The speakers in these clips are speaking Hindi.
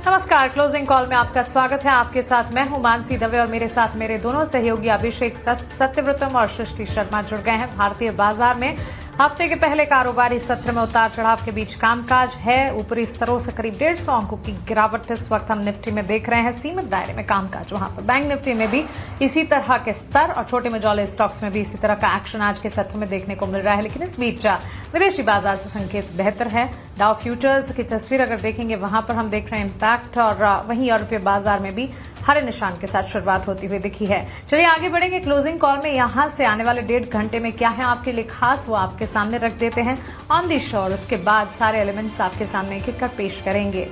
नमस्कार, क्लोजिंग कॉल में आपका स्वागत है। आपके साथ मैं हूं मानसी दवे और मेरे साथ मेरे दोनों सहयोगी अभिषेक सत्यव्रतम और सृष्टि शर्मा जुड़ गए हैं। भारतीय बाजार में हफ्ते के पहले कारोबारी सत्र में उतार चढ़ाव के बीच कामकाज है। ऊपरी स्तरों से करीब 150 अंकों की गिरावट इस वक्त हम निफ्टी में देख रहे हैं। सीमित दायरे में कामकाज वहां पर बैंक निफ्टी में भी इसी तरह के स्तर और छोटे मझौले स्टॉक्स में भी इसी तरह का एक्शन आज के सत्र में देखने को मिल रहा है। लेकिन इस बीच विदेशी बाजार से संकेत बेहतर है। डाउ फ्यूचर्स की तस्वीर अगर देखेंगे वहां पर हम देख रहे हैं इंपैक्ट, और वहीं यूरोपीय बाजार में भी हरे निशान के साथ शुरुआत होती हुई दिखी है। चलिए आगे बढ़ेंगे क्लोजिंग कॉल में। यहां से आने वाले 1.5 घंटे में क्या है आपके लिए खास, वो आपके सामने रख देते हैं ऑन दी शो। उसके बाद सारे एलिमेंट्स आपके सामने एक एक कर पेश करेंगे।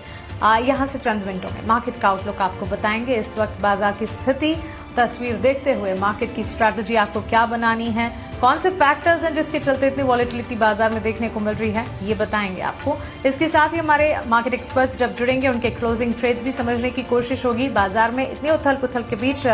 यहां से चंद मिनटों में मार्केट का आउटलुक आपको बताएंगे। इस वक्त बाजार की स्थिति तस्वीर देखते हुए मार्केट की स्ट्रैटेजी आपको क्या बनानी है, कौन से फैक्टर्स हैं जिसके चलते इतनी वॉलेटिलिटी बाजार में देखने को मिल रही है, ये बताएंगे आपको। इसके साथ ही हमारे मार्केट एक्सपर्ट्स जब जुड़ेंगे उनके क्लोजिंग ट्रेड्स भी समझने की कोशिश होगी। बाजार में इतनी उथल पुथल के बीच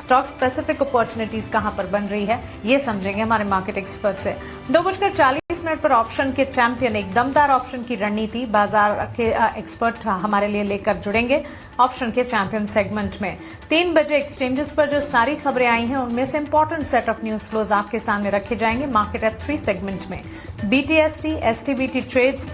स्टॉक स्पेसिफिक अपॉर्चुनिटीज कहां पर बन रही है, ये समझेंगे हमारे मार्केट एक्सपर्ट से। 2:40 पर ऑप्शन के चैंपियन, एक दमदार ऑप्शन की रणनीति बाजार के एक्सपर्ट हमारे लिए लेकर जुड़ेंगे ऑप्शन के चैंपियन सेगमेंट में। 3 बजे एक्सचेंजेस पर जो सारी खबरें आई हैं उनमें से important set of news flows आपके सामने रखे जाएंगे मार्केट एट 3 सेगमेंट में। बीटीएसटी, एसटीबीटी ट्रेड्स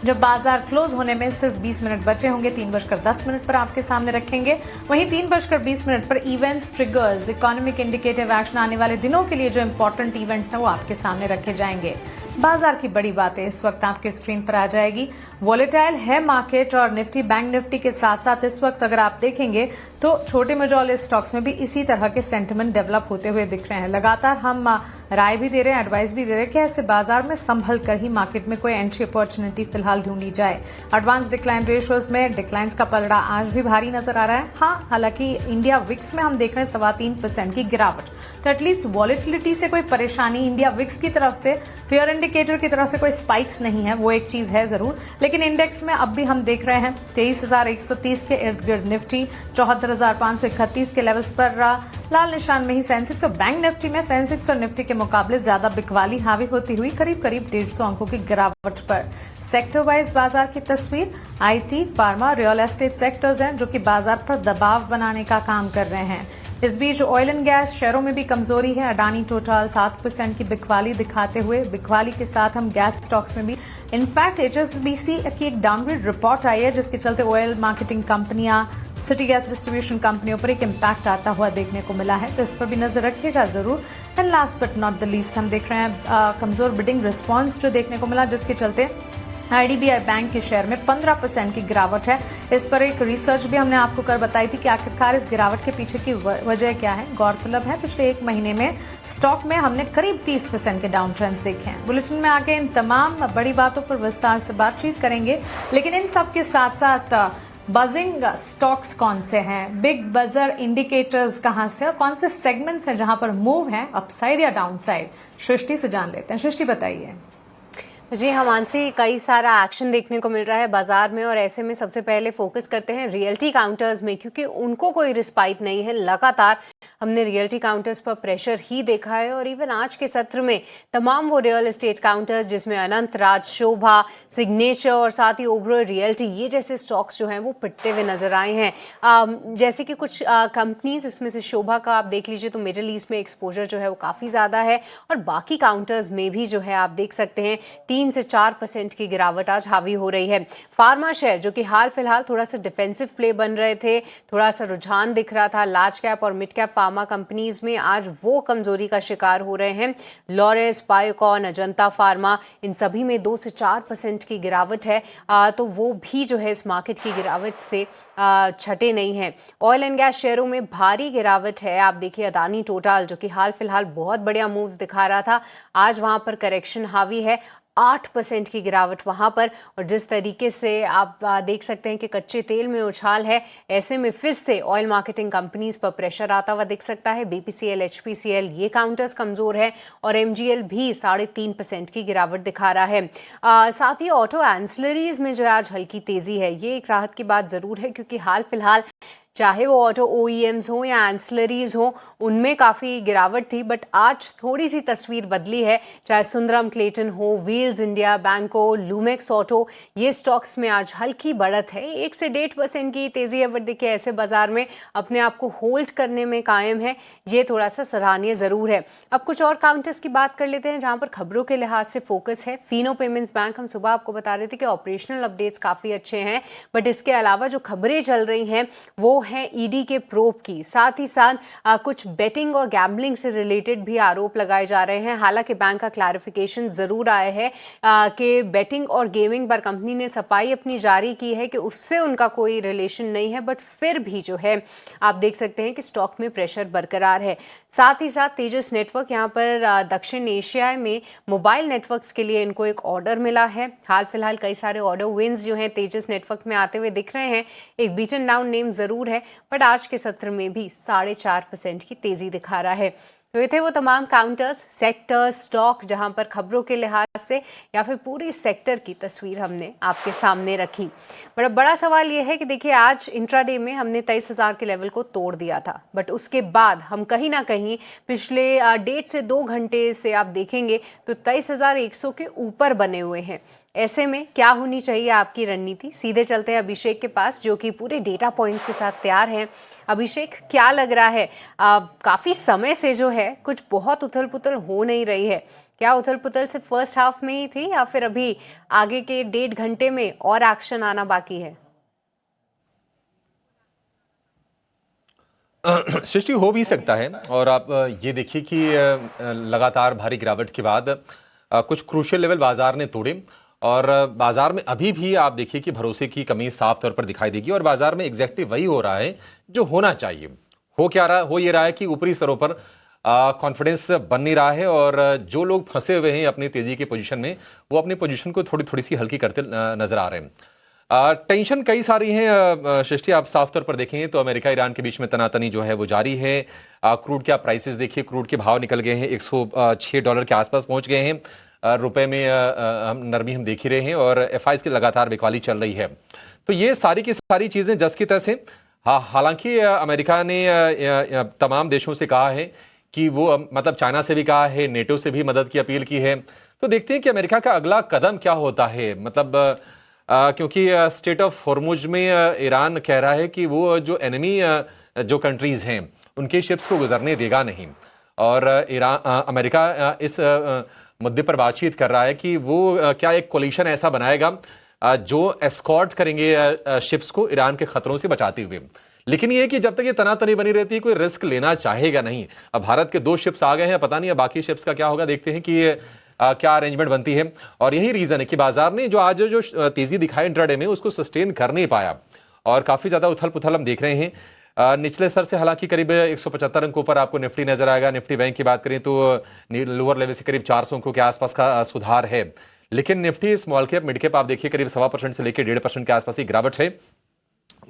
जब बाजार क्लोज होने में सिर्फ 20 मिनट बचे होंगे, 3:10 पर आपके सामने रखेंगे। वहीं 3:20 पर events, triggers, economic indicative action, आने वाले दिनों के लिए जो इंपॉर्टेंट इवेंट्स हैं वो आपके सामने रखे जाएंगे। बाजार की बड़ी बातें इस वक्त आपके स्क्रीन पर आ जाएगी। वॉलेटाइल है मार्केट, और निफ्टी बैंक निफ्टी के साथ साथ इस वक्त अगर आप देखेंगे तो छोटे मझौले स्टॉक्स में भी इसी तरह के सेंटिमेंट डेवलप होते हुए दिख रहे हैं। लगातार हम राय भी दे रहे हैं, एडवाइस भी दे रहे हैं कि ऐसे बाजार में संभल कर ही मार्केट में कोई एंट्री अपॉर्चुनिटी फिलहाल ढूंढी जाए। एडवांस डिक्लाइन रेशियोज में डिक्लाइंस का पलड़ा आज भी भारी नजर आ रहा है। हाँ, हालांकि इंडिया विक्स में हम देख रहे हैं 3.25% की गिरावट, तो एटलीस्ट वॉलेटिलिटी से कोई परेशानी इंडिया विक्स की तरफ से, फेयर इंडिकेटर की तरफ से कोई स्पाइक्स नहीं है, वो एक चीज है जरूर। लेकिन इंडेक्स में अब भी हम देख रहे हैं 23,130 के इर्द गिर्द निफ्टी, 74,531 के लेवल्स पर लाल निशान में ही सेंसेक्स, और बैंक निफ्टी में सेंसेक्स और निफ्टी के मुकाबले ज्यादा बिकवाली हावी होती हुई करीब 150 अंकों की गिरावट पर। सेक्टर वाइज बाजार की तस्वीर, IT, pharma, real estate sectors हैं जो कि बाजार पर दबाव बनाने का काम कर रहे हैं। इस बीच ऑयल एंड गैस शेयरों में भी कमजोरी है। अडानी टोटल 7% की बिकवाली दिखाते हुए, बिकवाली के साथ हम गैस स्टॉक्स में भी, इनफैक्ट एचएसबीसी की एक डाउनग्रेड रिपोर्ट आई है जिसके चलते ऑयल मार्केटिंग कंपनियां, सिटी गैस डिस्ट्रीब्यूशन कंपनियों पर एक इम्पैक्ट आता हुआ देखने को मिला है, तो इस पर भी नजर रखिएगा जरूर। And last but not the least हम देख रहे हैं कमजोर बिडिंग रिस्पॉन्स जो देखने को मिला, जिसके चलते आईडीबीआई बैंक के शेयर में 15% की गिरावट है। इस पर एक रिसर्च भी हमने आपको कर बताई थी कि आखिरकार इस गिरावट के पीछे की वजह क्या है। गौरतलब है पिछले 1 महीने में स्टॉक में हमने करीब 30% के डाउन ट्रेंड्स देखे हैं। बुलेटिन में आगे इन तमाम बड़ी बातों पर विस्तार से बातचीत करेंगे, लेकिन इन सब के साथ साथ बजिंग स्टॉक्स कौन से हैं, बिग बजर इंडिकेटर्स कहां से, और कौन से सेगमेंट्स हैं जहां पर मूव है अपसाइड या डाउनसाइड, सृष्टि से जान लेते हैं। सृष्टि बताइए। जी हाँ मानसी, कई सारा एक्शन देखने को मिल रहा है बाजार में, और ऐसे में सबसे पहले फोकस करते हैं रियल्टी काउंटर्स में, क्योंकि उनको कोई रिस्पाइट नहीं है। लगातार हमने रियल्टी काउंटर्स पर प्रेशर ही देखा है, और इवन आज के सत्र में तमाम वो रियल एस्टेट काउंटर्स जिसमें अनंत राज, शोभा, सिग्नेचर और साथ ही ओबरॉय रियल्टी, ये जैसे स्टॉक्स जो हैं वो पिटते हुए नजर आए हैं। जैसे कि कुछ कंपनीज, इसमें से शोभा का आप देख लीजिए तो मिडिल ईस्ट में एक्सपोजर जो है वो काफ़ी ज़्यादा है, और बाकी काउंटर्स में भी जो है आप देख सकते हैं 3 से 4% की गिरावट आज हावी हो रही है। फार्मा शेयर जो कि हाल फिलहाल थोड़ा सा डिफेंसिव प्ले बन रहे थे, थोड़ा सा रुझान दिख रहा था लार्ज कैप और मिड कैप फार्मा कंपनीज में, आज वो कमजोरी का शिकार हो रहे हैं। लॉरेस, बायोकॉन, अजंता फार्मा, इन सभी में 2 से 4% की गिरावट है, तो वो भी जो है इस मार्केट की गिरावट से छटे नहीं है। ऑयल एंड गैस शेयरों में भारी गिरावट है। आप देखिए अडानी टोटल जो कि हाल फिलहाल बहुत बढ़िया मूव्स दिखा रहा था, आज वहां पर करेक्शन हावी है, 8% की गिरावट वहां पर। और जिस तरीके से आप देख सकते हैं कि कच्चे तेल में उछाल है, ऐसे में फिर से ऑयल मार्केटिंग कंपनीज पर प्रेशर आता हुआ दिख सकता है। बीपीसीएल, एचपीसीएल, ये काउंटर्स कमजोर है, और एमजीएल भी 3.5% की गिरावट दिखा रहा है। साथ ही ऑटो एंसिलरीज में जो आज हल्की तेजी है, ये एक राहत की बात जरूर है, क्योंकि हाल फिलहाल चाहे वो ऑटो ओईएम्स हो या एंसिलरीज हो, उनमें काफ़ी गिरावट थी। बट आज थोड़ी सी तस्वीर बदली है। चाहे सुंदरम क्लेटन हो, व्हील्स इंडिया, बैंको, लूमेक्स ऑटो, ये स्टॉक्स में आज हल्की बढ़त है। 1 से 1.5% की तेज़ी है। बट देखिए, ऐसे बाजार में अपने आप को होल्ड करने में कायम है, ये थोड़ा सा सराहनीय ज़रूर है। अब कुछ और काउंटर्स की बात कर लेते हैं जहाँ पर खबरों के लिहाज से फोकस है। फिनो पेमेंट्स बैंक, हम सुबह आपको बता रहे थे कि ऑपरेशनल अपडेट्स काफ़ी अच्छे हैं। बट इसके अलावा जो खबरें चल रही हैं वो है ईडी के प्रोब की। साथ ही साथ कुछ बेटिंग और गैम्बलिंग से रिलेटेड भी आरोप लगाए जा रहे हैं। हालांकि बैंक का क्लैरिफिकेशन जरूर आया है कि बेटिंग और गेमिंग पर कंपनी ने सफाई अपनी जारी की है कि उससे उनका कोई रिलेशन नहीं है। बट फिर भी जो है आप देख सकते हैं कि स्टॉक में प्रेशर बरकरार है। साथ ही साथ तेजस नेटवर्क, यहाँ पर दक्षिण एशिया में मोबाइल नेटवर्क्स के लिए इनको एक ऑर्डर मिला है। हाल फिलहाल कई सारे ऑर्डर विंस जो हैं तेजस नेटवर्क में आते हुए दिख रहे हैं। एक बीटन डाउन नेम जरूर है, बट आज के सत्र में भी 4.5% की तेजी दिखा रहा है। तो ये थे वो तमाम काउंटर्स, सेक्टर्स, स्टॉक जहां पर खबरों के लिहाज से या फिर पूरी सेक्टर की तस्वीर हमने आपके सामने रखी। बड़ा सवाल ये है कि देखिए, आज इंट्राडे में हमने 23,000 के लेवल को तोड़ दिया था। बट उसके बाद हम कहीं ना कहीं पिछले 1.5 से 2 घंटे से आप देखेंगे तो 23,100 के ऊपर बने हुए हैं। ऐसे में क्या होनी चाहिए आपकी रणनीति? सीधे चलते हैं अभिषेक के पास, जो कि पूरे डेटा पॉइंट्स के साथ तैयार हैं। अभिषेक, क्या लग रहा है? काफ़ी समय से जो है कुछ बहुत उथल पुथल हो नहीं रही है। क्या उथल पुथल से फर्स्ट हाफ में ही थी या फिर अभी आगे के 1.5 घंटे में और एक्शन आना बाकी है? सृष्टि हो भी सकता है। और आप ये देखिए कि लगातार भारी गिरावट के बाद कुछ क्रूशियल लेवल बाजार ने तोड़े और बाजार में अभी भी आप देखिए कि भरोसे की कमी साफ तौर पर दिखाई देगी। और बाजार में एग्जैक्टली वही हो रहा है जो होना चाहिए। हो ये रहा है कि ऊपरी स्तरों पर कॉन्फिडेंस बन नहीं रहा है और जो लोग फंसे हुए हैं अपनी तेजी की पोजीशन में, वो अपनी पोजीशन को थोड़ी थोड़ी सी हल्की करते नजर आ रहे हैं। टेंशन कई सारी हैं। सृष्टि, आप साफ तौर पर देखेंगे तो अमेरिका ईरान के बीच में तनातनी जो है वो जारी है। क्रूड के आप प्राइसेस देखिए, क्रूड के भाव निकल गए हैं, $106 के आसपास पहुंच गए हैं। रुपए में नरमी हम देख ही रहे हैं और एफआईज की लगातार बिकवाली चल रही है। तो ये सारी की सारी चीजें जस की तस हैं। हालांकि अमेरिका ने तमाम देशों से कहा है कि वो, मतलब चाइना से भी कहा है, नेटो से भी मदद की अपील की है। तो देखते हैं कि अमेरिका का अगला कदम क्या होता है। मतलब क्योंकि स्टेट ऑफ हॉर्मुज में ईरान कह रहा है कि वो जो एनिमी जो कंट्रीज हैं उनके शिप्स को गुजरने देगा नहीं। और अमेरिका इस मुद्दे पर बातचीत कर रहा है कि वो क्या एक कोलिशन ऐसा बनाएगा जो एस्कॉर्ट करेंगे शिप्स को ईरान के खतरों से बचाते हुए। लेकिन ये कि जब तक ये तनातनी बनी रहती है, कोई रिस्क लेना चाहेगा नहीं। अब भारत के 2 शिप्स आ गए हैं, पता नहीं है बाकी शिप्स का क्या होगा। देखते हैं कि क्या अरेंजमेंट बनती है। और यही रीजन है कि बाजार ने जो आज जो तेजी दिखाई इंट्राडे में, उसको सस्टेन कर नहीं पाया और काफी ज्यादा उथल पुथल हम देख रहे हैं। निचले स्तर से हालांकि करीब 175 अंकों पर आपको निफ्टी नजर आएगा। निफ्टी बैंक की बात करें तो लोअर लेवल से करीब 400 अंकों के आसपास का सुधार है। लेकिन Nifty small cap mid cap आप देखिए करीब 1.25% से लेकर 1.5% के आसपास की गिरावट है।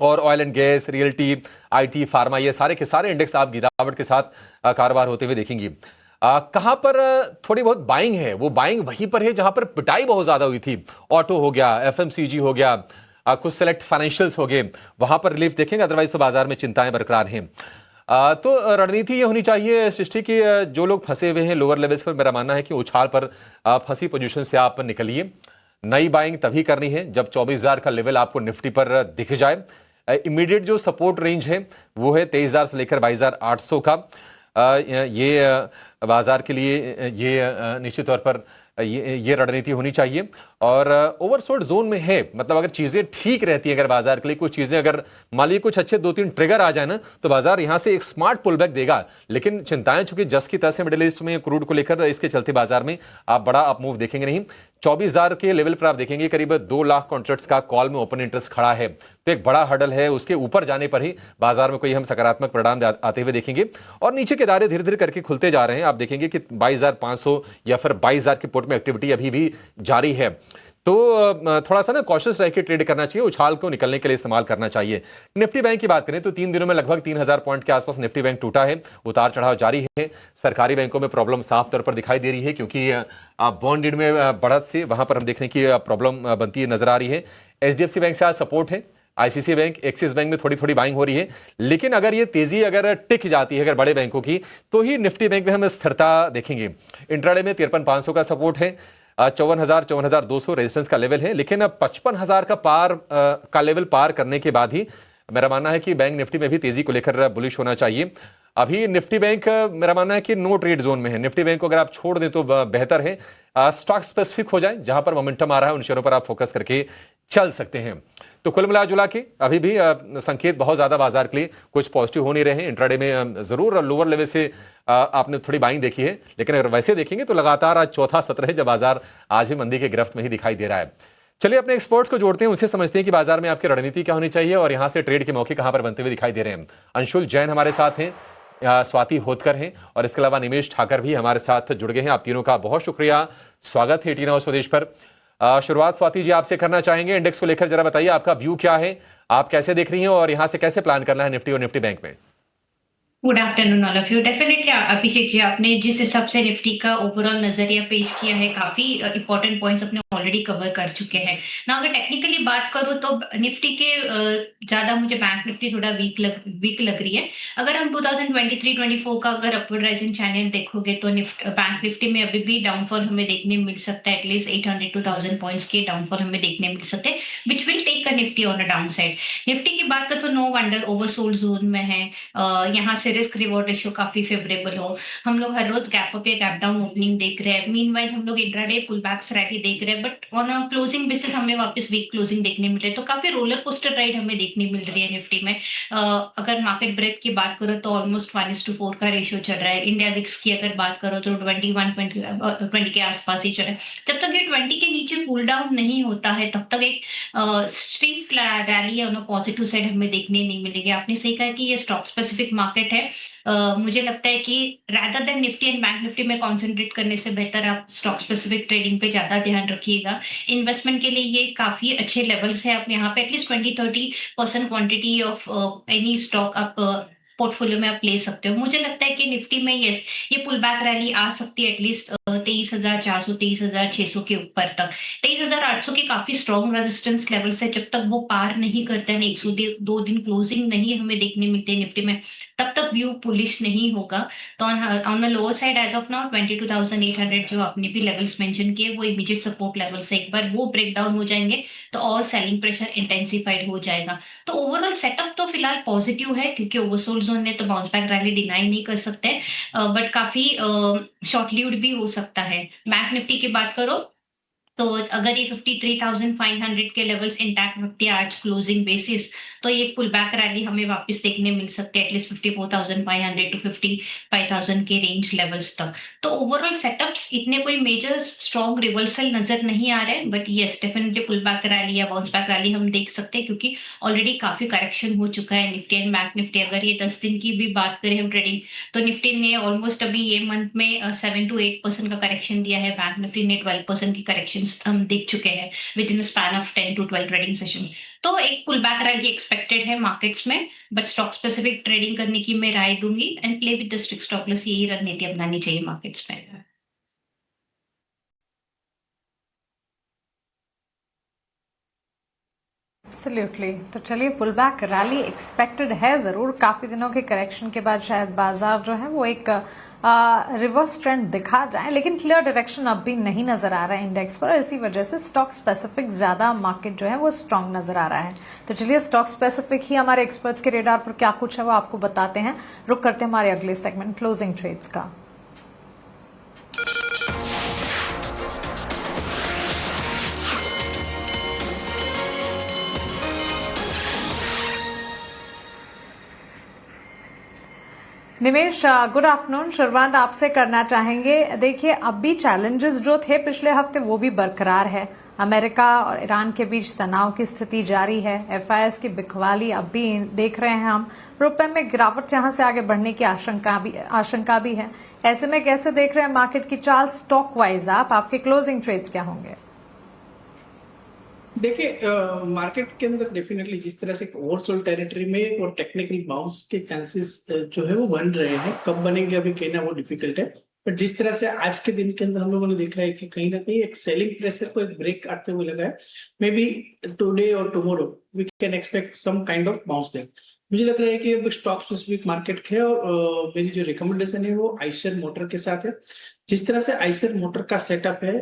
और oil and gas, realty, IT, pharma, ये सारे के सारे इंडेक्स आप गिरावट के साथ कारोबार होते हुए देखेंगे। कहां पर थोड़ी बहुत बाइंग है, वो बाइंग वहीं पर है जहां पर पिटाई बहुत ज्यादा हुई थी। ऑटो हो गया, एफएमसीजी हो गया, कुछ सेलेक्ट फाइनेंशियल्स हो गए, वहां पर रिलीफ देखेंगे। अदरवाइज तो बाजार में चिंताएं बरकरार हैं। तो रणनीति ये होनी चाहिए सृष्टि की, जो लोग फंसे हुए हैं लोअर लेवल्स पर, मेरा मानना है कि उछाल पर फंसी पोजीशन से आप निकलिए। नई बाइंग तभी करनी है जब 24,000 का लेवल आपको निफ्टी पर दिख जाए। इमीडिएट जो सपोर्ट रेंज है वो है 23,000 से लेकर 22,800 का। ये बाजार के लिए ये निश्चित तौर पर ये रणनीति होनी चाहिए। और ओवरसोल्ड जोन में है, मतलब अगर चीजें ठीक रहती है, अगर बाजार के लिए कुछ चीजें, अगर मान लीजिए कुछ अच्छे 2-3 ट्रिगर आ जाए ना, तो बाजार यहां से एक स्मार्ट पुल बैक देगा। लेकिन चिंताएं चूंकि जस की तस है मिडिल ईस्ट में क्रूड को लेकर, इसके चलते बाजार में आप बड़ा अप मूव देखेंगे नहीं। 24,000 के लेवल पर आप देखेंगे करीब 2 लाख कॉन्ट्रैक्ट्स का कॉल में ओपन इंटरेस्ट खड़ा है। तो एक बड़ा हर्डल है, उसके ऊपर जाने पर ही बाजार में कोई हम सकारात्मक परिणाम आते हुए देखेंगे। और नीचे के दायरे धीरे धीरे करके खुलते जा रहे हैं। आप देखेंगे कि 22,500 या फिर 22,000 के पुट में एक्टिविटी अभी भी जारी है। तो थोड़ा सा ना कॉशियस रह के ट्रेड करना चाहिए, उछाल को निकलने के लिए इस्तेमाल करना चाहिए। निफ्टी बैंक की बात करें तो 3 दिनों में लगभग 3,000 पॉइंट के आसपास निफ्टी बैंक टूटा है। उतार चढ़ाव जारी है। सरकारी बैंकों में प्रॉब्लम साफ तौर पर दिखाई दे रही है, क्योंकि बॉन्ड यील्ड में बढ़त से वहां पर हम देखने की प्रॉब्लम बनती नजर आ रही है। एचडीएफसी बैंक से आज सपोर्ट है आईसीआईसीआई बैंक, एक्सिस बैंक में थोड़ी थोड़ी बाइंग हो रही है। लेकिन अगर ये तेजी अगर टिक जाती है अगर बड़े बैंकों की, तो ही निफ्टी बैंक में हम स्थिरता देखेंगे। इंट्राडे में 53,500 का सपोर्ट है, 54,000 54,200 रेजिस्टेंस का लेवल है। लेकिन अब 55,000 का लेवल पार करने के बाद ही मेरा मानना है कि बैंक निफ्टी में भी तेजी को लेकर बुलिश होना चाहिए। अभी निफ्टी बैंक मेरा मानना है कि नो ट्रेड जोन में है। निफ्टी बैंक को अगर आप छोड़ दें तो बेहतर है, स्टॉक स्पेसिफिक हो जाए, जहां पर मोमेंटम आ रहा है उन शेयरों पर आप फोकस करके चल सकते हैं। तो कुल मिला जुला के अभी भी संकेत बहुत ज्यादा बाजार के लिए कुछ पॉजिटिव हो नहीं रहे हैं। इंट्राडे में जरूर लोअर लेवल से आपने थोड़ी बाइंग देखी है, लेकिन अगर वैसे देखेंगे तो लगातार आज चौथा सत्र है जब बाजार आज भी मंदी के गिरफ्त में ही दिखाई दे रहा है। चलिए अपने एक्सपर्ट्स को जोड़ते हैं, उनसे समझते हैं कि बाजार में आपकी रणनीति क्या होनी चाहिए और यहां से ट्रेड के मौके कहां पर बनते हुए दिखाई दे रहे हैं। अंशुल जैन हमारे साथ हैं, स्वाति होतकर हैं और इसके अलावा निमेश ठाकर भी हमारे साथ जुड़ गए हैं। आप तीनों का बहुत शुक्रिया, स्वागत है 18 आवर्स स्वदेश पर। शुरुआत स्वाति जी आपसे करना चाहेंगे, इंडेक्स को लेकर जरा बताइए आपका व्यू क्या है, आप कैसे देख रही हैं और यहां से कैसे प्लान करना है निफ्टी और निफ्टी बैंक में। Good afternoon all of you. Definitely Abhishek ji, आपने जिस हिसाब से निफ्टी का ओवरऑल नजरिया पेश किया है, काफी इंपॉर्टेंट पॉइंट्स अपने ऑलरेडी कवर कर चुके हैं ना। अगर टेक्निकली बात करूं तो निफ्टी के ज्यादा मुझे बैंक निफ्टी थोड़ा वीक लग रही है। अगर हम 2023-24 का अगर अपवर्ड राइजिंग चैनल देखोगे तो बैंक निफ्टी में अभी भी डाउनफॉल हमें देखने मिल सकता है। एटलीस्ट 800 to 1000 पॉइंट्स के डाउनफॉल हमें देखने मिल सकते हैं, which will take a Nifty on a downside. Nifty की बात करें तो नो वंडर ओवरसोल्ड जोन में है। यहाँ से रिस्क रिवॉर्ड रेशियो काफी फेवरेबल हो। हम लोग हर रोज गैप अप या गैप डाउन ओपनिंग देख रहे हैं। मीनवाइल हम लोग इंट्राडे पुल बैक्स रैली देख रहे हैं, but on a closing basis हमें वापस वीक क्लोजिंग देखने मिल रही है। तो काफी रोलर कोस्टर राइड हमें देखने मिल रही है निफ्टी में। अगर मार्केट ब्रेथ की बात करो तो ऑलमोस्ट 1:4 का रेशियो चल रहा है। इंडिया विक्स की अगर बात करो तो 20 के आसपास ही चल रहा है। जब तक ये 20 के नीचे कूल डाउन नहीं होता है तब तक एक street rally on a positive side हमें देखने नहीं मिलेगी। आपने सही कहा कि ये स्टॉक स्पेसिफिक मार्केट है। मुझे लगता है कि rather than Nifty and bank Nifty में कॉन्सेंट्रेट करने से बेहतर आप स्टॉक स्पेसिफिक ट्रेडिंग पे ज्यादा ध्यान रखिएगा। इन्वेस्टमेंट के लिए ये काफी अच्छे लेवल्स है। आप यहाँ पे at least 20-30% quantity of any stock आप पोर्टफोलियो में आप ले सकते हो। मुझे लगता है कि निफ्टी में यस ये पुल बैक रैली आ सकती है एटलीस्ट 23,400 23,600 के ऊपर तक। 23,800 के काफी स्ट्रॉन्ग रेजिस्टेंस लेवल्स है। जब तक वो पार नहीं करते हैं, 102 दिन क्लोजिंग नहीं हमें देखने मिलते हैं निफ्टी में, तब तक व्यू पुलिश नहीं होगा। तो on the lower side as of now 22,800 जो आपने भी लेवल्स मेंशन किए वो इमीडिएट सपोर्ट लेवल्स है। एक बार वो ब्रेक डाउन हो जाएंगे तो और सेलिंग प्रेशर इंटेंसिफाइड हो जाएगा। तो ओवरऑल सेटअप तो फिलहाल पॉजिटिव है, क्योंकि ओवरसोल्ड जोन ने तो बाउंस बैक रैली डिनाई नहीं कर सकते, बट काफी शॉर्ट लीव्ड भी हो सकता है। बैंक निफ्टी की बात करो तो अगर ये 53,500 के लेवल्स इंटैक्ट रखती है आज क्लोजिंग बेसिस, तो ये पुल बैक रैली हमें वापस देखने मिल सकते हैं एटलीस्ट 54,500 to 55,000 के रेंज लेवल्स तक। तो ओवरऑल सेटअप्स इतने कोई मेजर स्ट्रॉन्ग रिवर्सल नजर नहीं आ रहे हैं, but yes definitely pull back rally या बाउंस बैक रैली हम देख सकते हैं, क्योंकि ऑलरेडी काफी करेक्शन हो चुका है निफ्टी एंड बैंक निफ्टी। अगर ये 10 दिन की भी बात करें हम ट्रेडिंग, तो निफ्टी ने ऑलमोस्ट अभी ये मंथ में 7 to 8% का करेक्शन दिया है। बैंक निफ्टी ने 12% की करेक्शन हम देख चुके हैं with in span of 10 to 12 trading session. तो एक पुल बैक रैली एक्सपेक्टेड है मार्केट्स में, बट स्टॉक स्पेसिफिक ट्रेडिंग करने की मैं राय दूंगी and play with the strict stop loss, यही रणनीति अपनानी चाहिए मार्केट्स में। एब्सोल्युटली। तो चलिए, पुल बैक रैली एक्सपेक्टेड है जरूर। काफी दिनों के करेक्शन के बाद शायद बाजार जो है वो एक रिवर्स ट्रेंड दिखा जाए, लेकिन क्लियर डायरेक्शन अब भी नहीं नजर आ रहा है इंडेक्स पर। इसी वजह से स्टॉक स्पेसिफिक ज्यादा मार्केट जो है वो स्ट्रांग नजर आ रहा है। तो चलिए, स्टॉक स्पेसिफिक ही हमारे एक्सपर्ट्स के रेडार पर क्या कुछ है वो आपको बताते हैं। रुक करते हैं हमारे अगले सेगमेंट क्लोजिंग ट्रेड्स का। निमेश, गुड आफ्टरनून। शुरुआत आपसे करना चाहेंगे। देखिए, अब भी चैलेंजेस जो थे पिछले हफ्ते वो भी बरकरार है। अमेरिका और ईरान के बीच तनाव की स्थिति जारी है। FIS की बिकवाली अब भी देख रहे हैं हम। रुपए में गिरावट यहां से आगे बढ़ने की आशंका भी है। ऐसे में कैसे देख रहे हैं मार्केट की चाल स्टॉक वाइज? आपके क्लोजिंग ट्रेड्स क्या होंगे? देखिए, मार्केट के अंदर डेफिनेटली जिस तरह से ओवरसोल्ड टेरिटरी में और टेक्निकल बाउंस के चांसेस जो है वो बन रहे हैं। कब बनेंगे अभी कहना वो डिफिकल्ट है। बट जिस तरह से आज के दिन के अंदर हम लोगों ने देखा है कि कहीं ना कहीं एक सेलिंग प्रेशर को एक ब्रेक आते हुए लगा है, मे बी टुडे और tomorrow we can expect some kind of bounce back. मुझे लग रहा है कि अब स्टॉक स्पेसिफिक मार्केट है और मेरी जो रिकमेंडेशन है वो आइशर मोटर के साथ है। जिस तरह से आइशर मोटर का सेटअप है,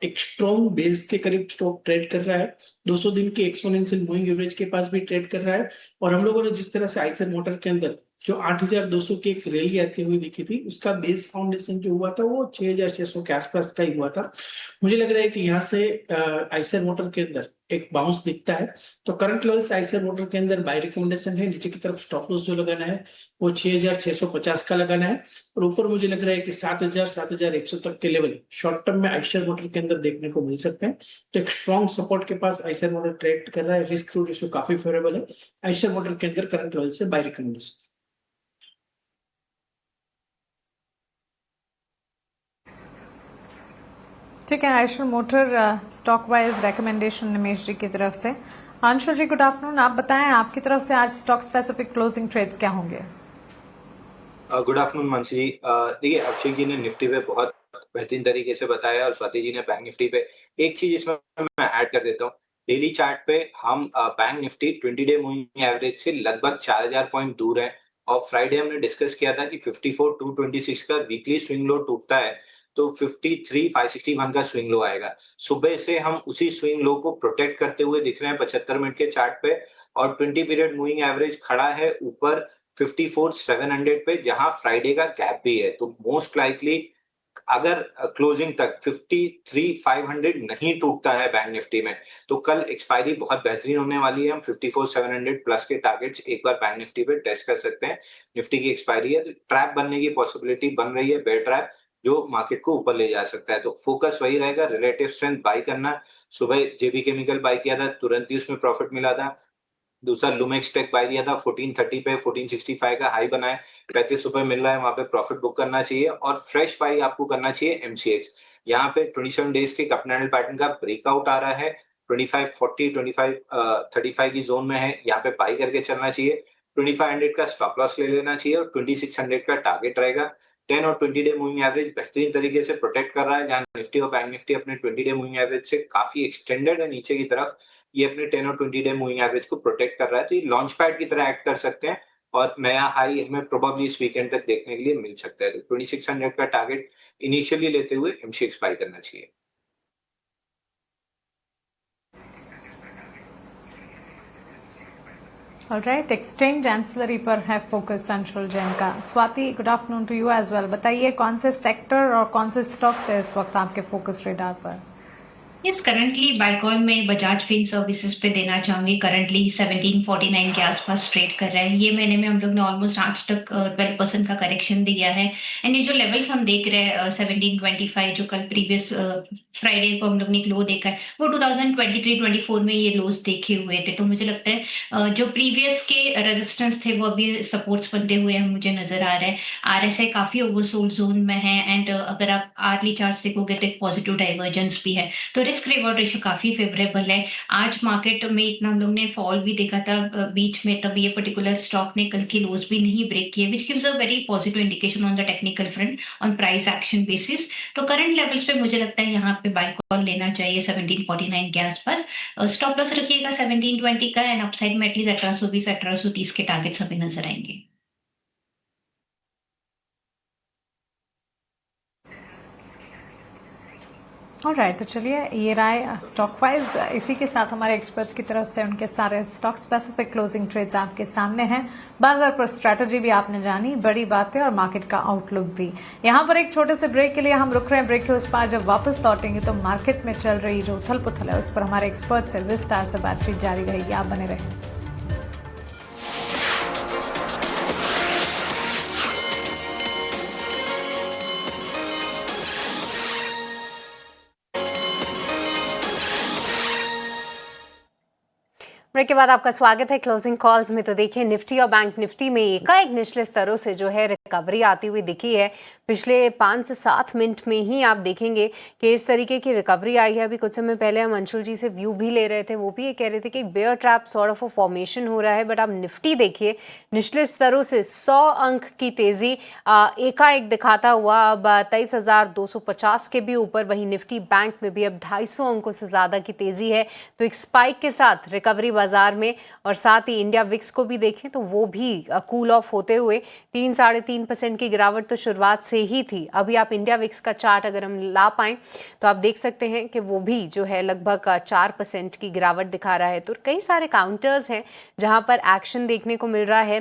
एक स्ट्रॉन्ग बेस के करीब स्टॉक ट्रेड कर रहा है, 200 दिन की एक्सपोनेंशियल मूविंग एवरेज के पास भी ट्रेड कर रहा है। और हम लोगों ने जिस तरह से आइशर मोटर के अंदर जो 8,200 की एक रैली आती हुई दिखी थी, उसका बेस फाउंडेशन जो हुआ था वो 6,600 के आसपास का ही हुआ था। मुझे लग रहा है कि यहाँ से आइशर मोटर के अंदर एक बाउंस दिखता है। तो करंट लेवल्स आइशर मोटर के अंदर बाय रिकमेंडेशन है। नीचे की तरफ स्टॉप लॉस जो लगाना है वो 6,650 का लगाना है, और ऊपर मुझे लग रहा है कि 7,000 7,100 तक के लेवल शॉर्ट टर्म में आइशर मोटर के अंदर देखने को मिल सकते हैं। तो एक स्ट्रॉन्ग सपोर्ट के पास आइशर मोटर ट्रेड कर रहा है, रिस्क टू रेशियो काफी फेवरेबल है आइशर मोटर के अंदर करंट लेवल से बाय रिकमेंडेशन। ठीक है, Eicher motor stock wise recommendation Nimesh ji की तरफ से। अंशु जी गुड आफ्टरनून, आप बताएं आपकी तरफ से आज स्टॉक स्पेसिफिक क्लोजिंग ट्रेड्स क्या होंगे? गुड आफ्टरनून मानसी जी। देखिए, अभिषेक जी ने निफ्टी पे बहुत बेहतरीन तरीके से बताया और स्वाति जी ने बैंक निफ्टी पे। एक चीज इसमें मैं ऐड कर देता हूँ, डेली चार्ट पे हम bank Nifty 20 day moving average से लगभग 4,000 पॉइंट दूर है। और फ्राइडे हमने डिस्कस किया था कि 54,226 का वीकली स्विंग लो टूटता है तो 53,561 का स्विंग लो आएगा। सुबह से हम उसी स्विंग लो को प्रोटेक्ट करते हुए दिख रहे हैं 75 मिनट के चार्ट पे, और 20 पीरियड मूविंग एवरेज खड़ा है ऊपर 54,700 पे, जहां फ्राइडे का गैप भी है। तो मोस्ट लाइकली अगर क्लोजिंग तक 53,500 नहीं टूटता है बैंक निफ्टी में, तो कल एक्सपायरी बहुत बेहतरीन होने वाली है। हम 54,700 प्लस के टारगेट्स एक बार बैंक निफ्टी पे टेस्ट कर सकते हैं। निफ्टी की एक्सपायरी है तो ट्रैप बनने की पॉसिबिलिटी बन रही है, बेयर ट्रैप, जो मार्केट को ऊपर ले जा सकता है। तो फोकस वही रहेगा, रिलेटिव स्ट्रेंथ बाय करना। सुबह जेबी केमिकल बाय किया था, तुरंत ही उसमें प्रॉफिट मिला था। दूसरा लुमेक्स टेक बाय दिया था 1430 पे, 1465 का हाई बनाया, 35 रुपए मिल रहा है, वहां पे प्रॉफिट बुक करना चाहिए। और फ्रेश बाय आपको करना चाहिए एमसीएक्स। यहाँ पे 27 डेज के कैंडल पैटर्न का ब्रेकआउट आ रहा है, 2540 2535 की जोन में है, यहाँ पे बाय करके चलना चाहिए। 2500 का स्टॉप लॉस ले लेना चाहिए और 2600 का टारगेट रहेगा। 10 और 20 डे मूविंग एवरेज बेहतरीन तरीके से प्रोटेक्ट कर रहा है, जहां निफ्टी और बैंक निफ्टी अपने 20 डे मूविंग एवरेज से काफी एक्सटेंडेड है नीचे की तरफ। ये अपने 10 और 20 डे मूविंग एवरेज को प्रोटेक्ट कर रहा है, तो ये लॉन्च पैड की तरह एक्ट कर सकते हैं और नया हाई हमें प्रोबेबली इस वीकेंड तक देखने के लिए मिल सकता है। तो 2600 का टारगेट इनिशियली लेते हुए एमसीएक्स बाय करना चाहिए। ऑलराइट, एक्सचेंज एंसिलरी पर है फोकस अंशुल जैन का। Swati good afternoon to you as well, बताइए कौन से सेक्टर और कौन से स्टॉक्स है इस वक्त आपके फोकस रेडार पर? यस, करंटली बायकॉल में बजाज फिन सर्विसेज पे देना चाहूंगी। करंटली 1749 के आसपास ट्रेड कर रहा है। ये महीने में हम लोग ने ऑलमोस्ट आज तक 12% का करेक्शन दिया है। एंड ये जो लेवल्स हम देख रहे हैं 1725, जो कल प्रीवियस फ्राइडे को हम लोग ने एक लो देखा है, वो 2023-24 में ये लोस देखे हुए थे। तो मुझे लगता है जो प्रीवियस के रेजिस्टेंस थे वो अभी सपोर्ट्स बनते हुए हैं मुझे नजर आ रहा है। आरएसआई काफी ओवरसोल्ड जोन में है, एंड अगर आप आर्ली चार्ट देखोगे तो एक पॉजिटिव डाइवर्जेंस भी है। तो रिस्क रिवॉर्ड रेशियो काफी फेवरेबल है। आज मार्केट में इतना हम लोग ने फॉल भी देखा था बीच में, तब ये पर्टिकुलर स्टॉक ने कल की लोज भी नहीं ब्रेक किए, which gives a very positive indication on the technical front on price action basis. तो करंट लेवल्स पे मुझे लगता है यहाँ पे बाय कॉल लेना चाहिए 1749 के आसपास। स्टॉप लॉस रखिएगा 1720 का, एंड अपसाइड में एटलीस्ट 1820 1830 के टारगेट्स हमें नजर आएंगे। ऑलराइट, तो चलिए ये राय स्टॉक वाइज इसी के साथ हमारे एक्सपर्ट्स की तरफ से उनके सारे स्टॉक स्पेसिफिक क्लोजिंग ट्रेड्स आपके सामने हैं। बाजार पर स्ट्रैटेजी भी आपने जानी, बड़ी बातें और मार्केट का आउटलुक भी। यहाँ पर एक छोटे से ब्रेक के लिए हम रुक रहे हैं। ब्रेक के उस पार जब वापस लौटेंगे तो मार्केट में चल रही जो उथल पुथल है उस पर हमारे एक्सपर्ट से विस्तार से बातचीत जारी रहेगी। आप बने रहें। ब्रेक के बाद आपका स्वागत है क्लोजिंग कॉल्स में। तो देखिए, निफ्टी और बैंक निफ्टी में एकाएक निचले स्तरों से जो है रिकवरी आती हुई दिखी है पिछले 5 से 7 मिनट में ही। आप देखेंगे कि इस तरीके की रिकवरी आई है। अभी कुछ समय पहले हम अंशुल जी से व्यू भी ले रहे थे, वो भी ये कह रहे थे कि एक bear trap sort of formation हो रहा है। बट आप निफ्टी देखिए, निचले स्तरों से 100 अंक की तेजी एकाएक दिखाता हुआ अब 23,250 के भी ऊपर। वहीं निफ्टी बैंक में भी अब 250 अंकों से ज़्यादा की तेजी है। तो एक स्पाइक के साथ रिकवरी बाजार में, और साथ ही इंडिया विक्स को भी देखें तो वो भी कूल ऑफ होते हुए 3-3.5% की गिरावट तो शुरुआत से ही थी। अभी आप इंडिया विक्स का चार्ट अगर हम ला पाएं तो आप देख सकते हैं कि वो भी जो है लगभग 4% की गिरावट दिखा रहा है। तो कई सारे काउंटर्स हैं जहां पर एक्शन देखने को मिल रहा है।